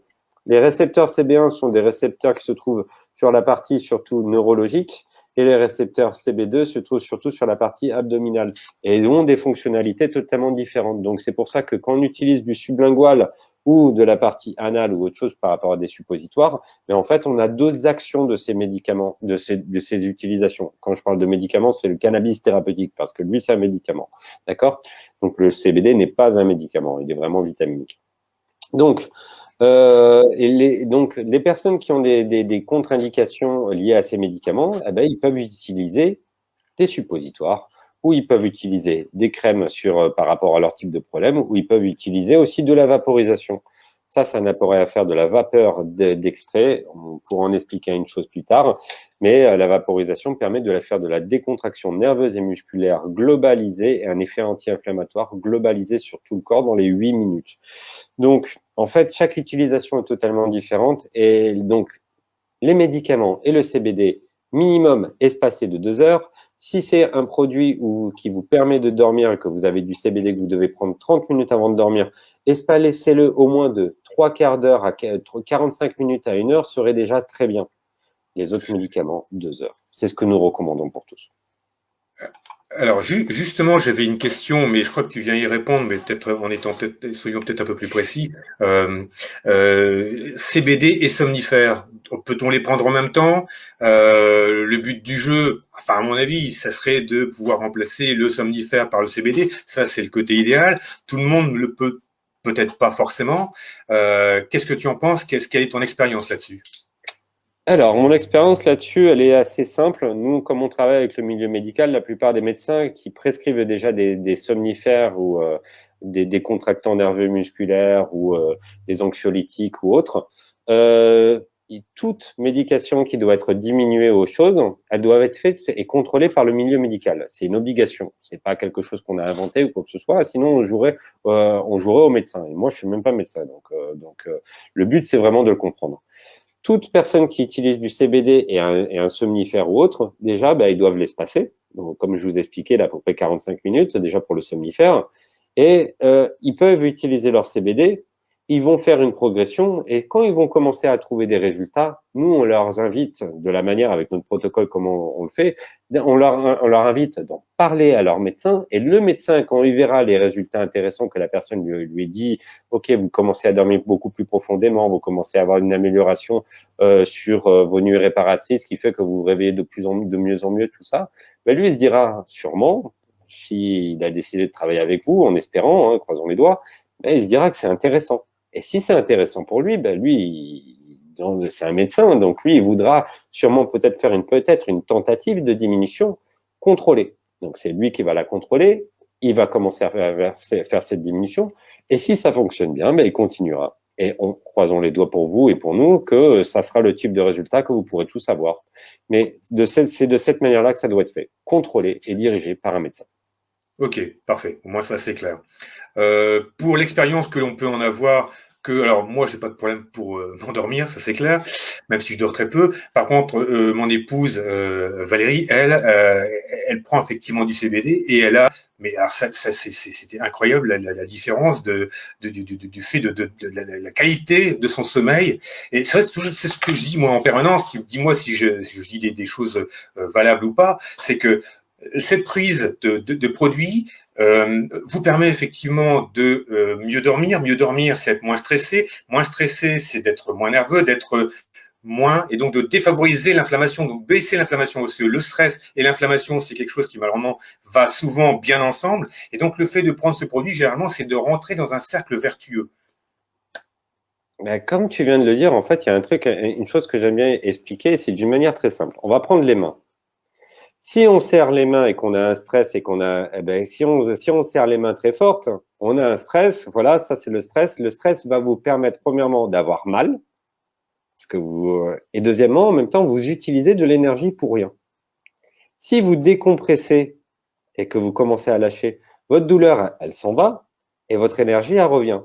Les récepteurs CB1 sont des récepteurs qui se trouvent sur la partie surtout neurologique et les récepteurs CB2 se trouvent surtout sur la partie abdominale et ont des fonctionnalités totalement différentes. Donc, c'est pour ça que quand on utilise du sublingual ou de la partie anale ou autre chose par rapport à des suppositoires, mais en fait, on a 2 actions de ces médicaments, de ces utilisations. Quand je parle de médicaments, c'est le cannabis thérapeutique parce que lui, c'est un médicament. D'accord? Donc, le CBD n'est pas un médicament, il est vraiment vitaminique. Donc, les personnes qui ont des contre-indications liées à ces médicaments, eh ben, ils peuvent utiliser des suppositoires ou ils peuvent utiliser des crèmes par rapport à leur type de problème ou ils peuvent utiliser aussi de la vaporisation. Ça n'a pas à faire de la vapeur d'extrait. On pourra en expliquer une chose plus tard, mais la vaporisation permet de faire de la décontraction nerveuse et musculaire globalisée et un effet anti-inflammatoire globalisé sur tout le corps dans les 8 minutes. Donc, en fait, chaque utilisation est totalement différente et donc, les médicaments et le CBD, minimum espacé de 2 heures. Si c'est un produit qui vous permet de dormir et que vous avez du CBD que vous devez prendre 30 minutes avant de dormir, espacez-le au moins de 3/4 d'heure à 45 minutes à 1 heure serait déjà très bien. Les autres médicaments, 2 heures. C'est ce que nous recommandons pour tous. Alors justement, j'avais une question, mais je crois que tu viens y répondre, mais peut-être soyons peut-être un peu plus précis. CBD et somnifères, peut-on les prendre en même temps? Le but du jeu, enfin à mon avis, ça serait de pouvoir remplacer le somnifère par le CBD. Ça, c'est le côté idéal. Tout le monde le peut peut-être pas forcément. Qu'est-ce que tu en penses? Quelle est ton expérience là-dessus? Alors, mon expérience là-dessus, elle est assez simple. Nous, comme on travaille avec le milieu médical, la plupart des médecins qui prescrivent déjà des somnifères ou des décontractants nerveux musculaires ou des anxiolytiques ou autres, toute médication qui doit être diminuée aux choses, elle doit être faite et contrôlée par le milieu médical. C'est une obligation. C'est pas quelque chose qu'on a inventé ou quoi que ce soit. Sinon, on jouerait au médecin. Et moi, je suis même pas médecin. Donc, le but, c'est vraiment de le comprendre. Toute personne qui utilise du CBD et un somnifère ou autre, déjà, ils doivent l'espacer. Donc, comme je vous expliquais, là, à peu près 45 minutes, déjà pour le somnifère. Et ils peuvent utiliser leur CBD, ils vont faire une progression, et quand ils vont commencer à trouver des résultats, nous, on leur invite, de la manière, avec notre protocole, comment on le fait, on leur invite d'en parler à leur médecin, et le médecin, quand il verra les résultats intéressants que la personne lui dit, OK, vous commencez à dormir beaucoup plus profondément, vous commencez à avoir une amélioration sur vos nuits réparatrices, qui fait que vous vous réveillez de mieux en mieux, tout ça, lui, il se dira sûrement, s'il a décidé de travailler avec vous, en espérant, croisons les doigts, il se dira que c'est intéressant. Et si c'est intéressant pour lui, c'est un médecin, donc lui, il voudra sûrement peut-être faire une tentative de diminution contrôlée. Donc c'est lui qui va la contrôler, il va commencer à faire cette diminution, et si ça fonctionne bien, il continuera. Et croisons les doigts pour vous et pour nous que ça sera le type de résultat que vous pourrez tous avoir. Mais c'est de cette manière-là que ça doit être fait, contrôlé et dirigé par un médecin. Ok, parfait. Au moins ça c'est clair. Pour l'expérience que l'on peut en avoir, alors moi j'ai pas de problème pour m'endormir, ça c'est clair, même si je dors très peu. Par contre, mon épouse Valérie, elle prend effectivement du CBD et elle a, mais alors c'était incroyable la différence du fait de la qualité de son sommeil. Et c'est ce que je dis moi en permanence. Dis-moi si je dis des choses valables ou pas. C'est que cette prise de produits vous permet effectivement de mieux dormir. Mieux dormir, c'est être moins stressé. Moins stressé, c'est d'être moins nerveux, d'être moins, et donc de défavoriser l'inflammation, donc baisser l'inflammation, parce que le stress et l'inflammation, c'est quelque chose qui malheureusement va souvent bien ensemble. Et donc le fait de prendre ce produit, généralement, c'est de rentrer dans un cercle vertueux. Comme tu viens de le dire, en fait, il y a une chose que j'aime bien expliquer, c'est d'une manière très simple. On va prendre les mains. Si on serre les mains et qu'on a un stress et si on serre les mains très fortes, on a un stress. Voilà, ça c'est le stress. Le stress va vous permettre premièrement d'avoir mal, et deuxièmement, en même temps, vous utilisez de l'énergie pour rien. Si vous décompressez et que vous commencez à lâcher, votre douleur, elle s'en va et votre énergie, elle revient.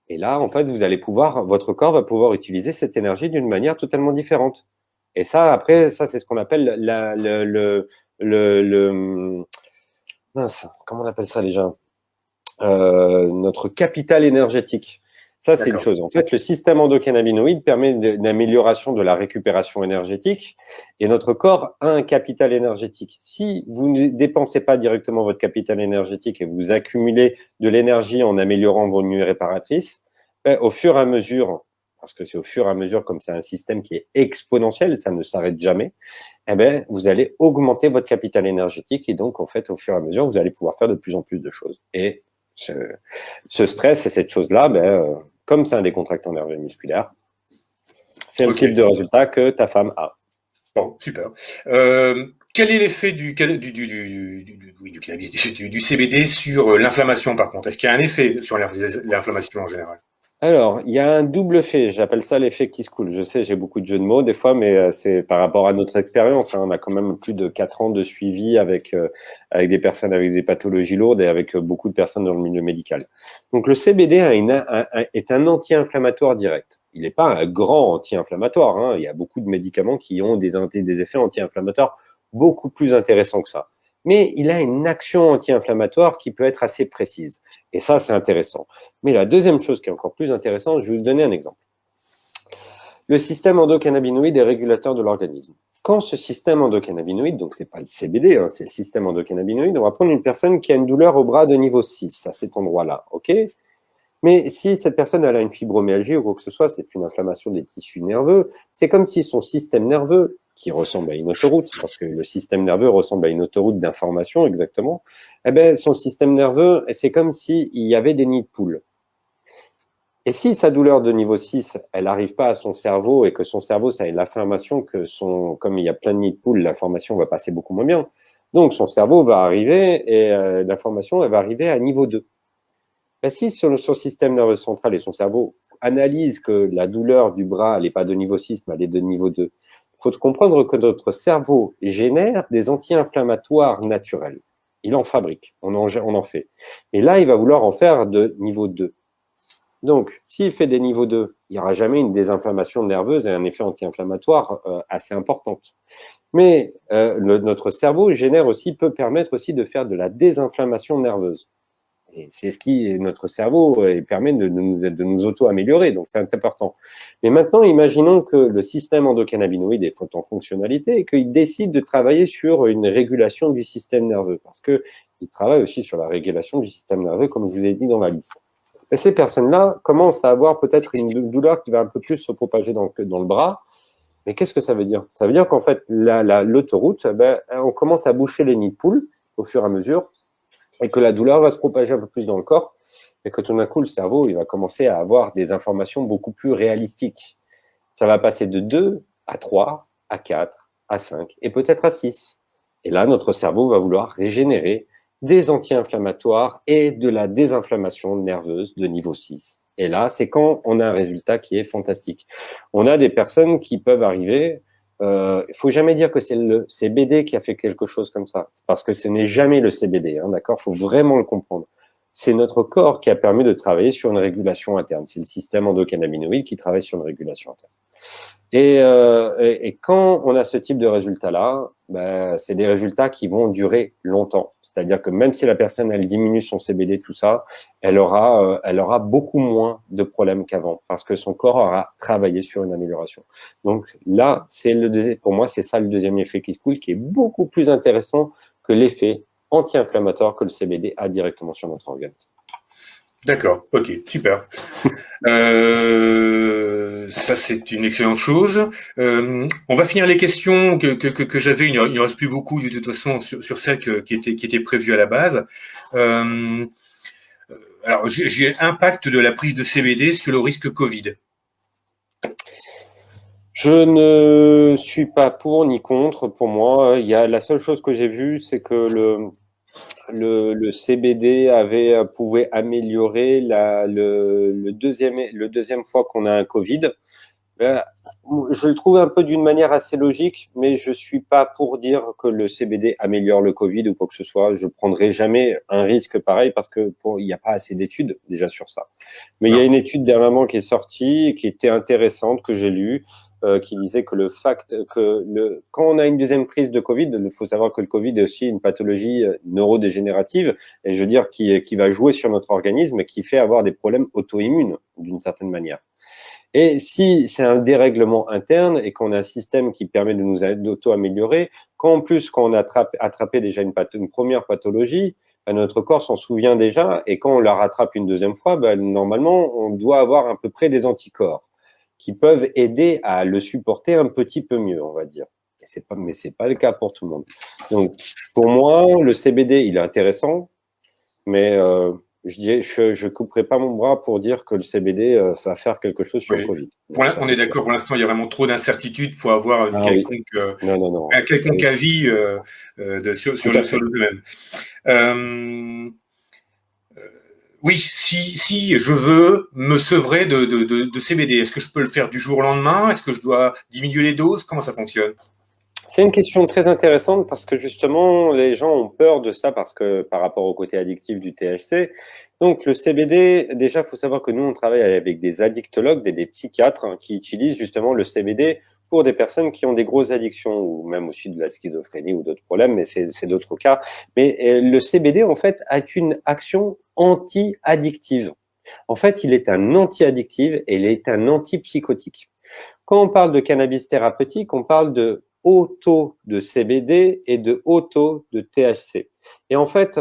Et là, en fait, votre corps va pouvoir utiliser cette énergie d'une manière totalement différente. Et ça, après, ça c'est ce qu'on appelle mince, comment on appelle ça déjà, notre capital énergétique. Ça, c'est une chose. En fait, le système endocannabinoïde permet une amélioration de la récupération énergétique et notre corps a un capital énergétique. Si vous ne dépensez pas directement votre capital énergétique et vous accumulez de l'énergie en améliorant vos nuits réparatrices, au fur et à mesure, parce que c'est au fur et à mesure, comme c'est un système qui est exponentiel, ça ne s'arrête jamais, vous allez augmenter votre capital énergétique et donc, en fait, au fur et à mesure, vous allez pouvoir faire de plus en plus de choses. Et ce stress et cette chose-là, comme c'est un décontractant nerveux musculaire, c'est le type de résultat que ta femme a. Bon, super. Quel est l'effet du CBD sur l'inflammation, par contre? Est-ce qu'il y a un effet sur l'inflammation en général? Alors, il y a un double fait, j'appelle ça l'effet qui se coule. Je sais, j'ai beaucoup de jeux de mots des fois, mais c'est par rapport à notre expérience, hein. On a quand même plus de 4 ans de suivi avec des personnes avec des pathologies lourdes et avec beaucoup de personnes dans le milieu médical. Donc, le CBD est un anti-inflammatoire direct. Il n'est pas un grand anti-inflammatoire, hein. Il y a beaucoup de médicaments qui ont des effets anti-inflammatoires beaucoup plus intéressants que ça. Mais il a une action anti-inflammatoire qui peut être assez précise. Et ça, c'est intéressant. Mais la deuxième chose qui est encore plus intéressante, je vais vous donner un exemple. Le système endocannabinoïde est régulateur de l'organisme. Quand ce système endocannabinoïde, donc c'est pas le CBD, hein, c'est le système endocannabinoïde, on va prendre une personne qui a une douleur au bras de niveau 6, à cet endroit-là, ok? Mais si cette personne elle a une fibromyalgie ou quoi que ce soit, c'est une inflammation des tissus nerveux, c'est comme si son système nerveux, qui ressemble à une autoroute, parce que le système nerveux ressemble à une autoroute d'information exactement, eh ben, son système nerveux, c'est comme s'il y avait des nids de poules. Et si sa douleur de niveau 6, elle n'arrive pas à son cerveau et que son cerveau, ça a l'information comme il y a plein de nids de poules, l'information va passer beaucoup moins bien. Donc son cerveau va arriver et l'information, elle va arriver à niveau 2. Ben, si sur son système nerveux central et son cerveau analysent que la douleur du bras, elle n'est pas de niveau 6, mais elle est de niveau 2, il faut comprendre que notre cerveau génère des anti-inflammatoires naturels. Il en fabrique, on en fait. Et là, il va vouloir en faire de niveau 2. Donc, s'il fait des niveaux 2, il n'y aura jamais une désinflammation nerveuse et un effet anti-inflammatoire assez importante. Mais notre cerveau peut permettre aussi de faire de la désinflammation nerveuse. Et c'est ce qui, notre cerveau permet de nous auto-améliorer, donc c'est important. Mais maintenant, imaginons que le système endocannabinoïde est en fonctionnalité et qu'il décide de travailler sur une régulation du système nerveux, parce qu'il travaille aussi sur la régulation du système nerveux, comme je vous ai dit dans la liste. Et ces personnes-là commencent à avoir peut-être une douleur qui va un peu plus se propager dans le bras. Mais qu'est-ce que ça veut dire? Ça veut dire qu'en fait, l'autoroute, on commence à boucher les nids de poules au fur et à mesure, et que la douleur va se propager un peu plus dans le corps, et que tout d'un coup, le cerveau, il va commencer à avoir des informations beaucoup plus réalistiques. Ça va passer de 2 à 3, à 4, à 5, et peut-être à 6. Et là, notre cerveau va vouloir régénérer des anti-inflammatoires et de la désinflammation nerveuse de niveau 6. Et là, c'est quand on a un résultat qui est fantastique. On a des personnes qui peuvent arriver, il faut jamais dire que c'est le CBD qui a fait quelque chose comme ça, parce que ce n'est jamais le CBD, hein, d'accord? Faut vraiment le comprendre. C'est notre corps qui a permis de travailler sur une régulation interne. C'est le système endocannabinoïde qui travaille sur une régulation interne. Et quand on a ce type de résultats-là, c'est des résultats qui vont durer longtemps. C'est-à-dire que même si la personne, elle diminue son CBD, tout ça, elle aura beaucoup moins de problèmes qu'avant parce que son corps aura travaillé sur une amélioration. Donc là, pour moi, c'est ça le deuxième effet qui se coule, qui est beaucoup plus intéressant que l'effet anti-inflammatoire que le CBD a directement sur notre organisme. D'accord, ok, super. Ça, c'est une excellente chose. On va finir les questions que j'avais. Il ne reste plus beaucoup de toute façon sur celles qui étaient prévues à la base. Alors, j'ai impact de la prise de CBD sur le risque Covid. Je ne suis pas pour ni contre. Pour moi, la seule chose que j'ai vue, c'est que le CBD pouvait améliorer le deuxième fois qu'on a un Covid. Je le trouve un peu d'une manière assez logique, mais je suis pas pour dire que le CBD améliore le Covid ou quoi que ce soit. Je prendrai jamais un risque pareil parce que il n'y a pas assez d'études déjà sur ça. Mais il y a une étude dernièrement qui est sortie, qui était intéressante, que j'ai lue, qui disait que quand on a une deuxième crise de Covid, il faut savoir que le Covid est aussi une pathologie neurodégénérative, et je veux dire qui va jouer sur notre organisme et qui fait avoir des problèmes auto-immunes d'une certaine manière. Et si c'est un dérèglement interne et qu'on a un système qui permet de nous auto-améliorer, quand on a attrapé déjà une première pathologie, notre corps s'en souvient déjà, et quand on la rattrape une deuxième fois, normalement, on doit avoir à peu près des anticorps qui peuvent aider à le supporter un petit peu mieux, on va dire. Mais c'est pas le cas pour tout le monde. Donc, pour moi, le CBD, il est intéressant, mais je couperai pas mon bras pour dire que le CBD va faire quelque chose sur le Covid. On est d'accord, pour l'instant, il y a vraiment trop d'incertitudes pour avoir un quelconque avis sur le domaine. Oui, si je veux me sevrer de CBD, est-ce que je peux le faire du jour au lendemain? Est-ce que je dois diminuer les doses? Comment ça fonctionne? C'est une question très intéressante parce que justement, les gens ont peur de ça parce que par rapport au côté addictif du THC. Donc, le CBD, déjà, il faut savoir que nous, on travaille avec des addictologues, des psychiatres qui utilisent justement le CBD pour des personnes qui ont des grosses addictions ou même aussi de la schizophrénie ou d'autres problèmes, mais c'est d'autres cas. Mais le CBD, en fait, a une action anti-addictive. En fait, il est un anti-addictif et il est un antipsychotique. Quand on parle de cannabis thérapeutique, on parle de haut taux de CBD et de haut taux de THC. Et en fait,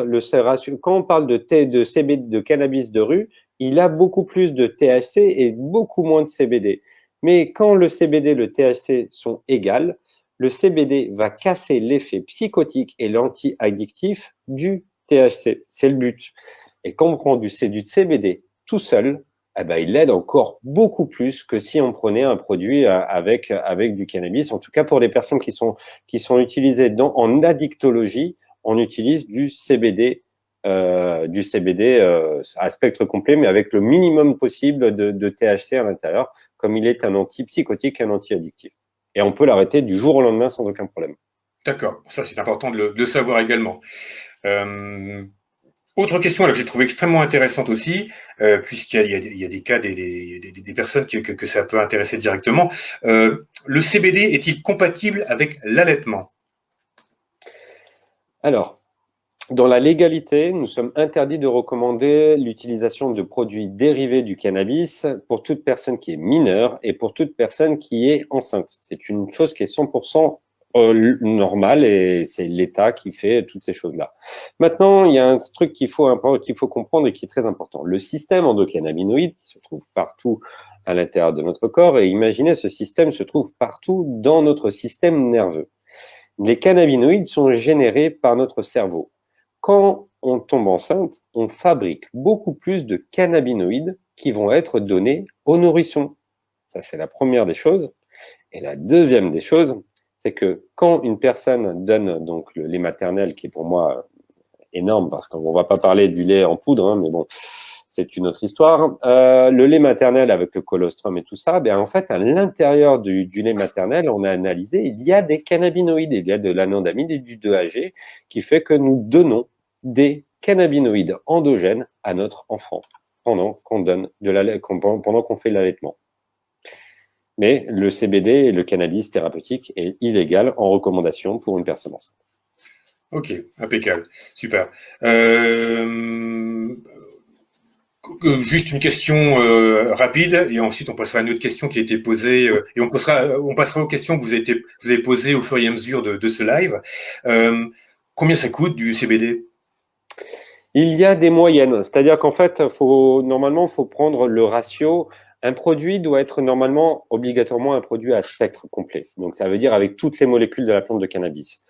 quand on parle de CBD, de cannabis de rue, il a beaucoup plus de THC et beaucoup moins de CBD. Mais quand le CBD et le THC sont égales, le CBD va casser l'effet psychotique et l'anti-addictif du THC. C'est le but. Et quand on prend du CBD tout seul, eh ben, il l'aide encore beaucoup plus que si on prenait un produit avec du cannabis. En tout cas, pour les personnes qui sont utilisées en addictologie, on utilise du CBD à spectre complet, mais avec le minimum possible de THC à l'intérieur, comme il est un antipsychotique, un anti-addictif. Et on peut l'arrêter du jour au lendemain sans aucun problème. D'accord, ça c'est important de le savoir également. Autre question là, que j'ai trouvé extrêmement intéressante aussi, puisqu'il y a des cas des personnes que ça peut intéresser directement. Le CBD est-il compatible avec l'allaitement? Alors, dans la légalité, nous sommes interdits de recommander l'utilisation de produits dérivés du cannabis pour toute personne qui est mineure et pour toute personne qui est enceinte. C'est une chose qui est 100% normale et c'est l'État qui fait toutes ces choses-là. Maintenant, il y a un truc qu'il faut comprendre et qui est très important. Le système endocannabinoïde qui se trouve partout à l'intérieur de notre corps, et imaginez, ce système se trouve partout dans notre système nerveux. Les cannabinoïdes sont générés par notre cerveau. Quand on tombe enceinte, on fabrique beaucoup plus de cannabinoïdes qui vont être donnés aux nourrissons. Ça, c'est la première des choses. Et la deuxième des choses, c'est que quand une personne donne donc le lait maternel, qui est pour moi énorme, parce qu'on ne va pas parler du lait en poudre, hein, mais bon, c'est une autre histoire. Le lait maternel avec le colostrum et tout ça, ben en fait, à l'intérieur du lait maternel, on a analysé, il y a des cannabinoïdes, il y a de l'anandamide et du 2-AG qui fait que nous donnons des cannabinoïdes endogènes à notre enfant pendant qu'on fait l'allaitement. Mais le CBD et le cannabis thérapeutique est illégal en recommandation pour une personne enceinte. Ok, impeccable, super. Juste une question rapide, et ensuite on passera à une autre question qui a été posée, et on passera aux questions que vous avez posées au fur et à mesure de ce live. Combien ça coûte du CBD? Il y a des moyennes, c'est-à-dire qu'en fait, normalement, il faut prendre le ratio. Un produit doit être normalement, obligatoirement, un produit à spectre complet. Donc, ça veut dire avec toutes les molécules de la plante de cannabis.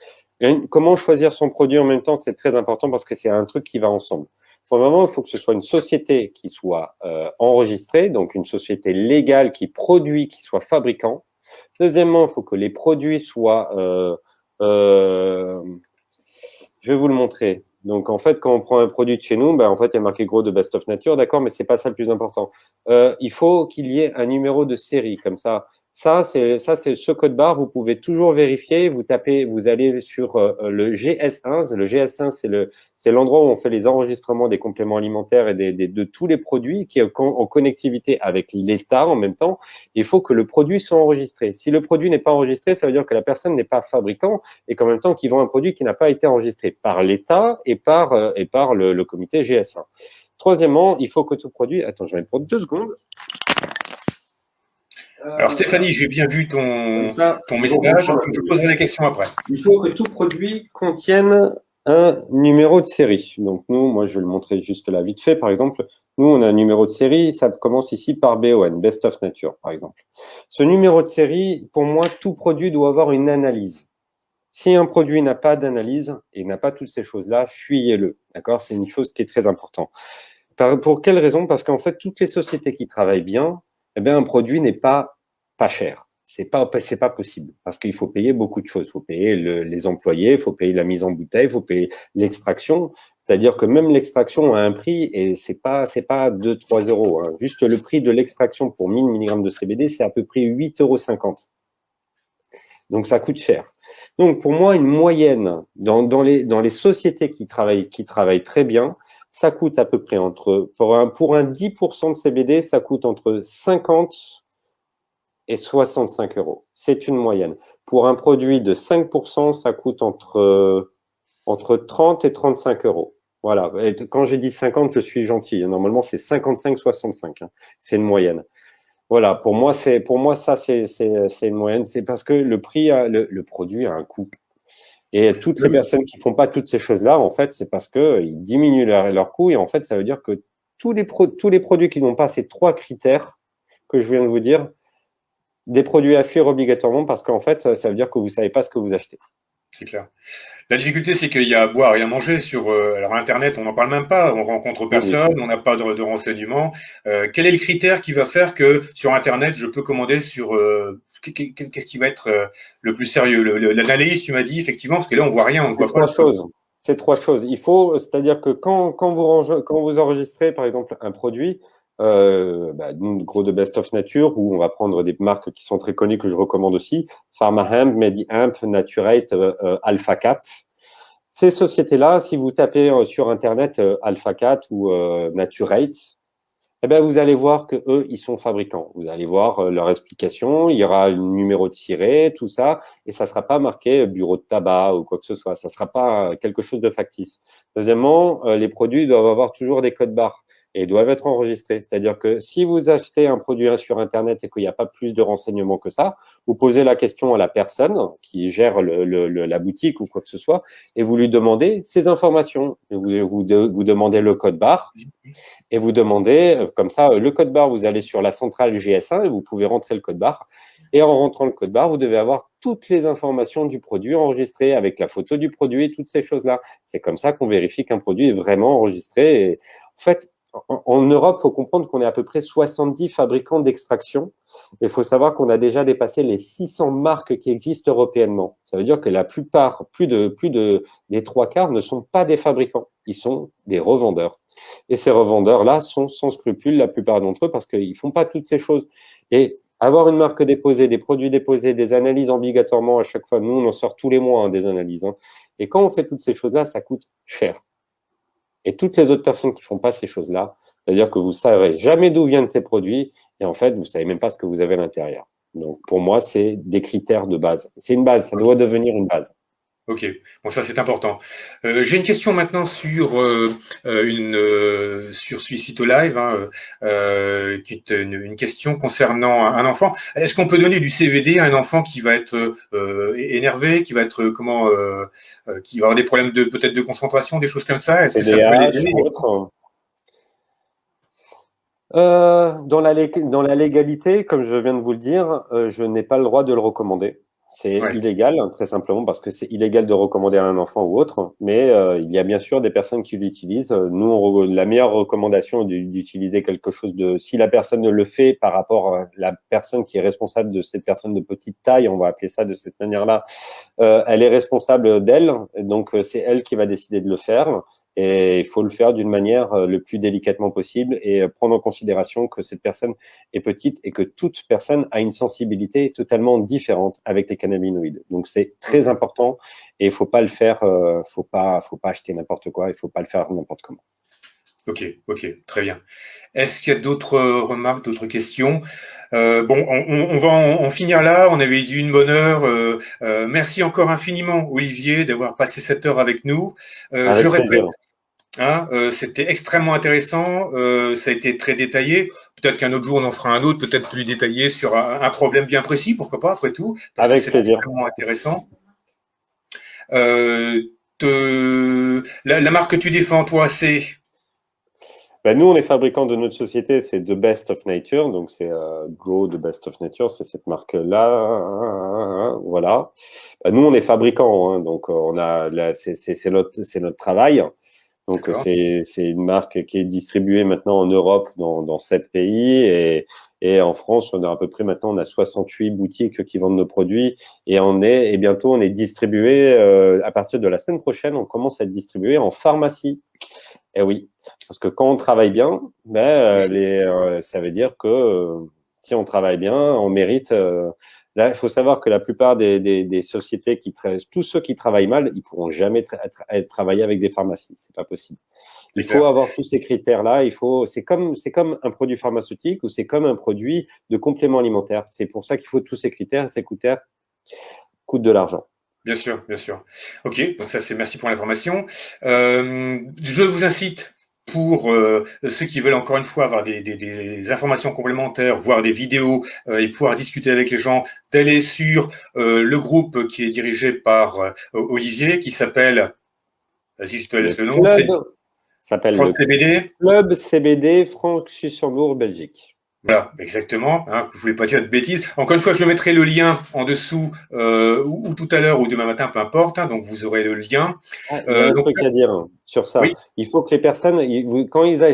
Comment choisir son produit en même temps, c'est très important parce que c'est un truc qui va ensemble. Pour le moment, il faut que ce soit une société qui soit enregistrée, donc une société légale qui produit, qui soit fabricant. Deuxièmement, il faut que les produits soient… je vais vous le montrer. Donc, en fait, quand on prend un produit de chez nous, ben, en fait, il y a marqué gros de Best of Nature, d'accord, mais c'est pas ça le plus important. Il faut qu'il y ait un numéro de série, comme ça. Ça, c'est ce code barre. Vous pouvez toujours vérifier. Vous allez sur le GS1. Le GS1, c'est l'endroit où on fait les enregistrements des compléments alimentaires et de tous les produits qui sont en connectivité avec l'État en même temps. Il faut que le produit soit enregistré. Si le produit n'est pas enregistré, ça veut dire que la personne n'est pas fabricant et qu'en même temps qu'ils vend un produit qui n'a pas été enregistré par l'État et par le comité GS1. Troisièmement, il faut que tout produit… Attends, je vais prendre 2 secondes. Alors Stéphanie, j'ai bien vu ton message, je poserai des questions après. Il faut que tout produit contienne un numéro de série. Donc nous, moi je vais le montrer juste là vite fait. Par exemple, nous on a un numéro de série, ça commence ici par BON, Best of Nature par exemple. Ce numéro de série, pour moi, tout produit doit avoir une analyse. Si un produit n'a pas d'analyse et n'a pas toutes ces choses-là, fuyez-le. D'accord? C'est une chose qui est très importante. Pour quelle raison? Parce qu'en fait, toutes les sociétés qui travaillent bien, eh bien, un produit n'est pas cher. C'est pas possible parce qu'il faut payer beaucoup de choses. Il faut payer les employés, il faut payer la mise en bouteille, il faut payer l'extraction. C'est-à-dire que même l'extraction a un prix et c'est pas 2-3 euros. Hein. Juste le prix de l'extraction pour 1000 mg de CBD, c'est à peu près 8,50 €. Donc, ça coûte cher. Donc, pour moi, une moyenne dans les sociétés qui travaillent très bien, ça coûte à peu près pour un 10% de CBD, ça coûte entre 50 et 65 €. C'est une moyenne. Pour un produit de 5%, ça coûte entre 30 et 35 €. Voilà. Et quand j'ai dit 50, je suis gentil. Normalement, c'est 55-65. Hein. C'est une moyenne. Voilà. Pour moi, ça, c'est une moyenne. C'est parce que le produit a un coût. Et toutes les personnes qui font pas toutes ces choses-là, en fait, c'est parce que ils diminuent leur coût. Et en fait, ça veut dire que tous les produits qui n'ont pas ces 3 critères que je viens de vous dire, des produits à fuir obligatoirement parce qu'en fait, ça veut dire que vous savez pas ce que vous achetez. C'est clair. La difficulté, c'est qu'il y a à boire et à manger sur alors Internet, on n'en parle même pas, on rencontre personne, on n'a pas de renseignements. Quel est le critère qui va faire que sur Internet, je peux commander sur qu'est-ce qui va être le plus sérieux? L'analyse, tu m'as dit, effectivement, parce que là, on voit rien, on ne voit pas. C'est 3 choses. C'est-à-dire que quand vous enregistrez, par exemple, un produit, gros de Best of Nature, où on va prendre des marques qui sont très connues, que je recommande aussi, PharmaHemp, MediHemp, Naturate, Alpha 4. Ces sociétés-là, si vous tapez sur Internet Alpha 4 ou Naturate, eh ben, vous allez voir que eux, ils sont fabricants. Vous allez voir leur explication, il y aura un numéro de siret, tout ça, et ça sera pas marqué bureau de tabac ou quoi que ce soit. Ça sera pas quelque chose de factice. Deuxièmement, les produits doivent avoir toujours des codes barres et doivent être enregistrés. C'est-à-dire que si vous achetez un produit sur Internet et qu'il n'y a pas plus de renseignements que ça, vous posez la question à la personne qui gère la boutique ou quoi que ce soit, et vous lui demandez ces informations. Vous demandez le code barre. Et vous demandez, comme ça, le code barre, vous allez sur la centrale GS1 et vous pouvez rentrer le code barre. Et en rentrant le code barre, vous devez avoir toutes les informations du produit enregistrées avec la photo du produit et toutes ces choses-là. C'est comme ça qu'on vérifie qu'un produit est vraiment enregistré. Et en fait, en Europe, il faut comprendre qu'on est à peu près 70 fabricants d'extraction. Il faut savoir qu'on a déjà dépassé les 600 marques qui existent européennement. Ça veut dire que la plupart, plus des 3/4 ne sont pas des fabricants. Ils sont des revendeurs. Et ces revendeurs-là sont sans scrupules, la plupart d'entre eux, parce qu'ils font pas toutes ces choses. Et avoir une marque déposée, des produits déposés, des analyses obligatoirement à chaque fois, nous, on en sort tous les mois des analyses. Hein. Et quand on fait toutes ces choses-là, ça coûte cher. Et toutes les autres personnes qui font pas ces choses-là, c'est-à-dire que vous saurez jamais d'où viennent ces produits, et en fait, vous savez même pas ce que vous avez à l'intérieur. Donc, pour moi, c'est des critères de base. C'est une base, ça doit devenir une base. Ok, bon ça c'est important. J'ai une question maintenant sur suite au live, hein, qui est une question concernant un enfant. Est-ce qu'on peut donner du CBD à un enfant qui va être énervé, qui va être qui va avoir des problèmes peut-être de concentration, des choses comme ça? Est-ce que ça peut l'aider? Dans la légalité, comme je viens de vous le dire, je n'ai pas le droit de le recommander. C'est illégal, très simplement, parce que c'est illégal de recommander à un enfant ou autre. Mais il y a bien sûr des personnes qui l'utilisent. Nous, la meilleure recommandation est d'utiliser quelque chose de... Si la personne le fait par rapport à la personne qui est responsable de cette personne de petite taille, on va appeler ça de cette manière-là, elle est responsable d'elle. Donc, c'est elle qui va décider de le faire. Et il faut le faire d'une manière le plus délicatement possible et prendre en considération que cette personne est petite et que toute personne a une sensibilité totalement différente avec les cannabinoïdes. Donc c'est très important et il faut pas le faire, faut pas acheter n'importe quoi, il faut pas le faire n'importe comment. Ok, très bien. Est-ce qu'il y a d'autres remarques, d'autres questions? Bon, on va en finir là. On avait dit une bonne heure. Merci encore infiniment, Olivier, d'avoir passé cette heure avec nous. Je répète, hein, c'était extrêmement intéressant. Ça a été très détaillé. Peut-être qu'un autre jour, on en fera un autre, peut-être plus détaillé sur un problème bien précis, pourquoi pas, après tout, parce avec que c'est plaisir. extrêmement intéressant. La marque que tu défends, toi, c'est... Nous, on est fabricant de notre société, c'est The Best of Nature, donc c'est Grow The Best of Nature, c'est cette marque-là, voilà. Nous, on est fabricant, hein, donc on a, c'est notre travail. Donc c'est une marque qui est distribuée maintenant en Europe dans 7 pays et Et en France, on a à peu près maintenant, on a 68 boutiques qui vendent nos produits et bientôt on est distribué, à partir de la semaine prochaine, on commence à être distribué en pharmacie. Et oui, parce que quand on travaille bien, ça veut dire que si on travaille bien, on mérite. Là, il faut savoir que la plupart des sociétés tous ceux qui travaillent mal, ils pourront jamais travailler avec des pharmacies. C'est pas possible. Il faut avoir tous ces critères-là. C'est comme un produit pharmaceutique ou c'est comme un produit de complément alimentaire. C'est pour ça qu'il faut tous ces critères. Ces critères coûtent de l'argent. Bien sûr, bien sûr. Ok, donc ça c'est merci pour l'information. Je vous incite pour ceux qui veulent encore une fois avoir des informations complémentaires, voir des vidéos et pouvoir discuter avec les gens, d'aller sur le groupe qui est dirigé par Olivier, qui s'appelle, vas-y je te laisse le nom, s'appelle France CBD. Club CBD France-Luxembourg, Belgique. Voilà, exactement. Hein, vous ne voulez pas dire de bêtises. Encore une fois, je mettrai le lien en dessous ou tout à l'heure ou demain matin, peu importe. Hein, donc, vous aurez le lien. Il y a un truc à dire sur ça. Oui. Il faut que les personnes,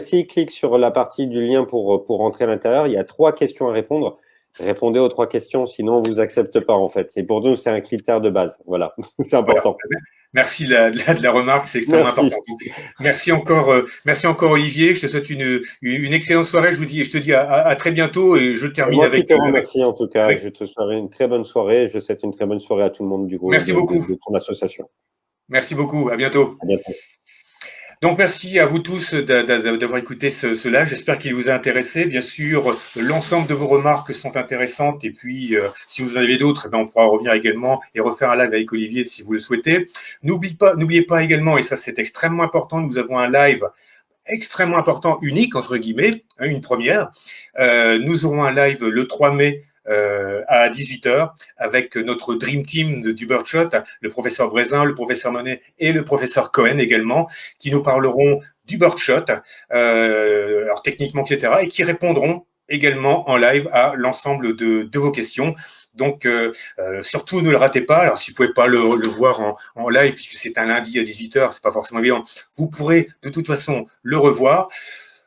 s'ils cliquent sur la partie du lien pour rentrer à l'intérieur, il y a 3 questions à répondre. Répondez aux 3 questions, sinon on vous accepte pas en fait. C'est pour nous, c'est un critère de base. Voilà, c'est important. Voilà. Merci de la remarque, c'est extrêmement important. Merci encore Olivier. Je te souhaite une excellente soirée. Je te dis à très bientôt et je termine avec. Moi qui te remercie en tout cas. Oui. Je te souhaite une très bonne soirée. Je souhaite une très bonne soirée à tout le monde du groupe. Merci beaucoup. De ton association. Merci beaucoup. À bientôt. À bientôt. Donc, merci à vous tous d'avoir écouté ce live. J'espère qu'il vous a intéressé. Bien sûr, l'ensemble de vos remarques sont intéressantes. Et puis, si vous en avez d'autres, on pourra revenir également et refaire un live avec Olivier si vous le souhaitez. N'oubliez pas également, et ça c'est extrêmement important, nous avons un live extrêmement important, unique, entre guillemets, une première. Nous aurons un live le 3 mai à 18h avec notre Dream Team du Birdshot, le professeur Brézin, le professeur Monet et le professeur Cohen également, qui nous parleront du Birdshot, alors techniquement, etc., et qui répondront également en live à l'ensemble de vos questions. Donc, surtout, ne le ratez pas. Alors, si vous pouvez pas le voir en live, puisque c'est un lundi à 18h, c'est pas forcément évident, vous pourrez de toute façon le revoir.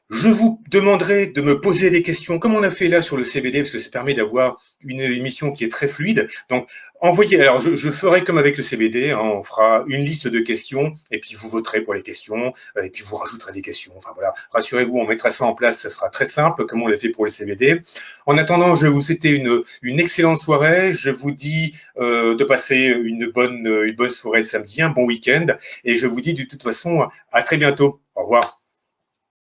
Je vous demanderai de me poser des questions, comme on a fait là sur le CBD, parce que ça permet d'avoir une émission qui est très fluide. Donc, envoyez. Alors, je ferai comme avec le CBD, hein, on fera une liste de questions, et puis vous voterez pour les questions, et puis vous rajouterez des questions. Enfin voilà, rassurez-vous, on mettra ça en place, ça sera très simple, comme on l'a fait pour le CBD. En attendant, je vais vous souhaiter une excellente soirée. Je vous dis de passer une bonne soirée de samedi, un bon week-end, et je vous dis de toute façon à très bientôt. Au revoir.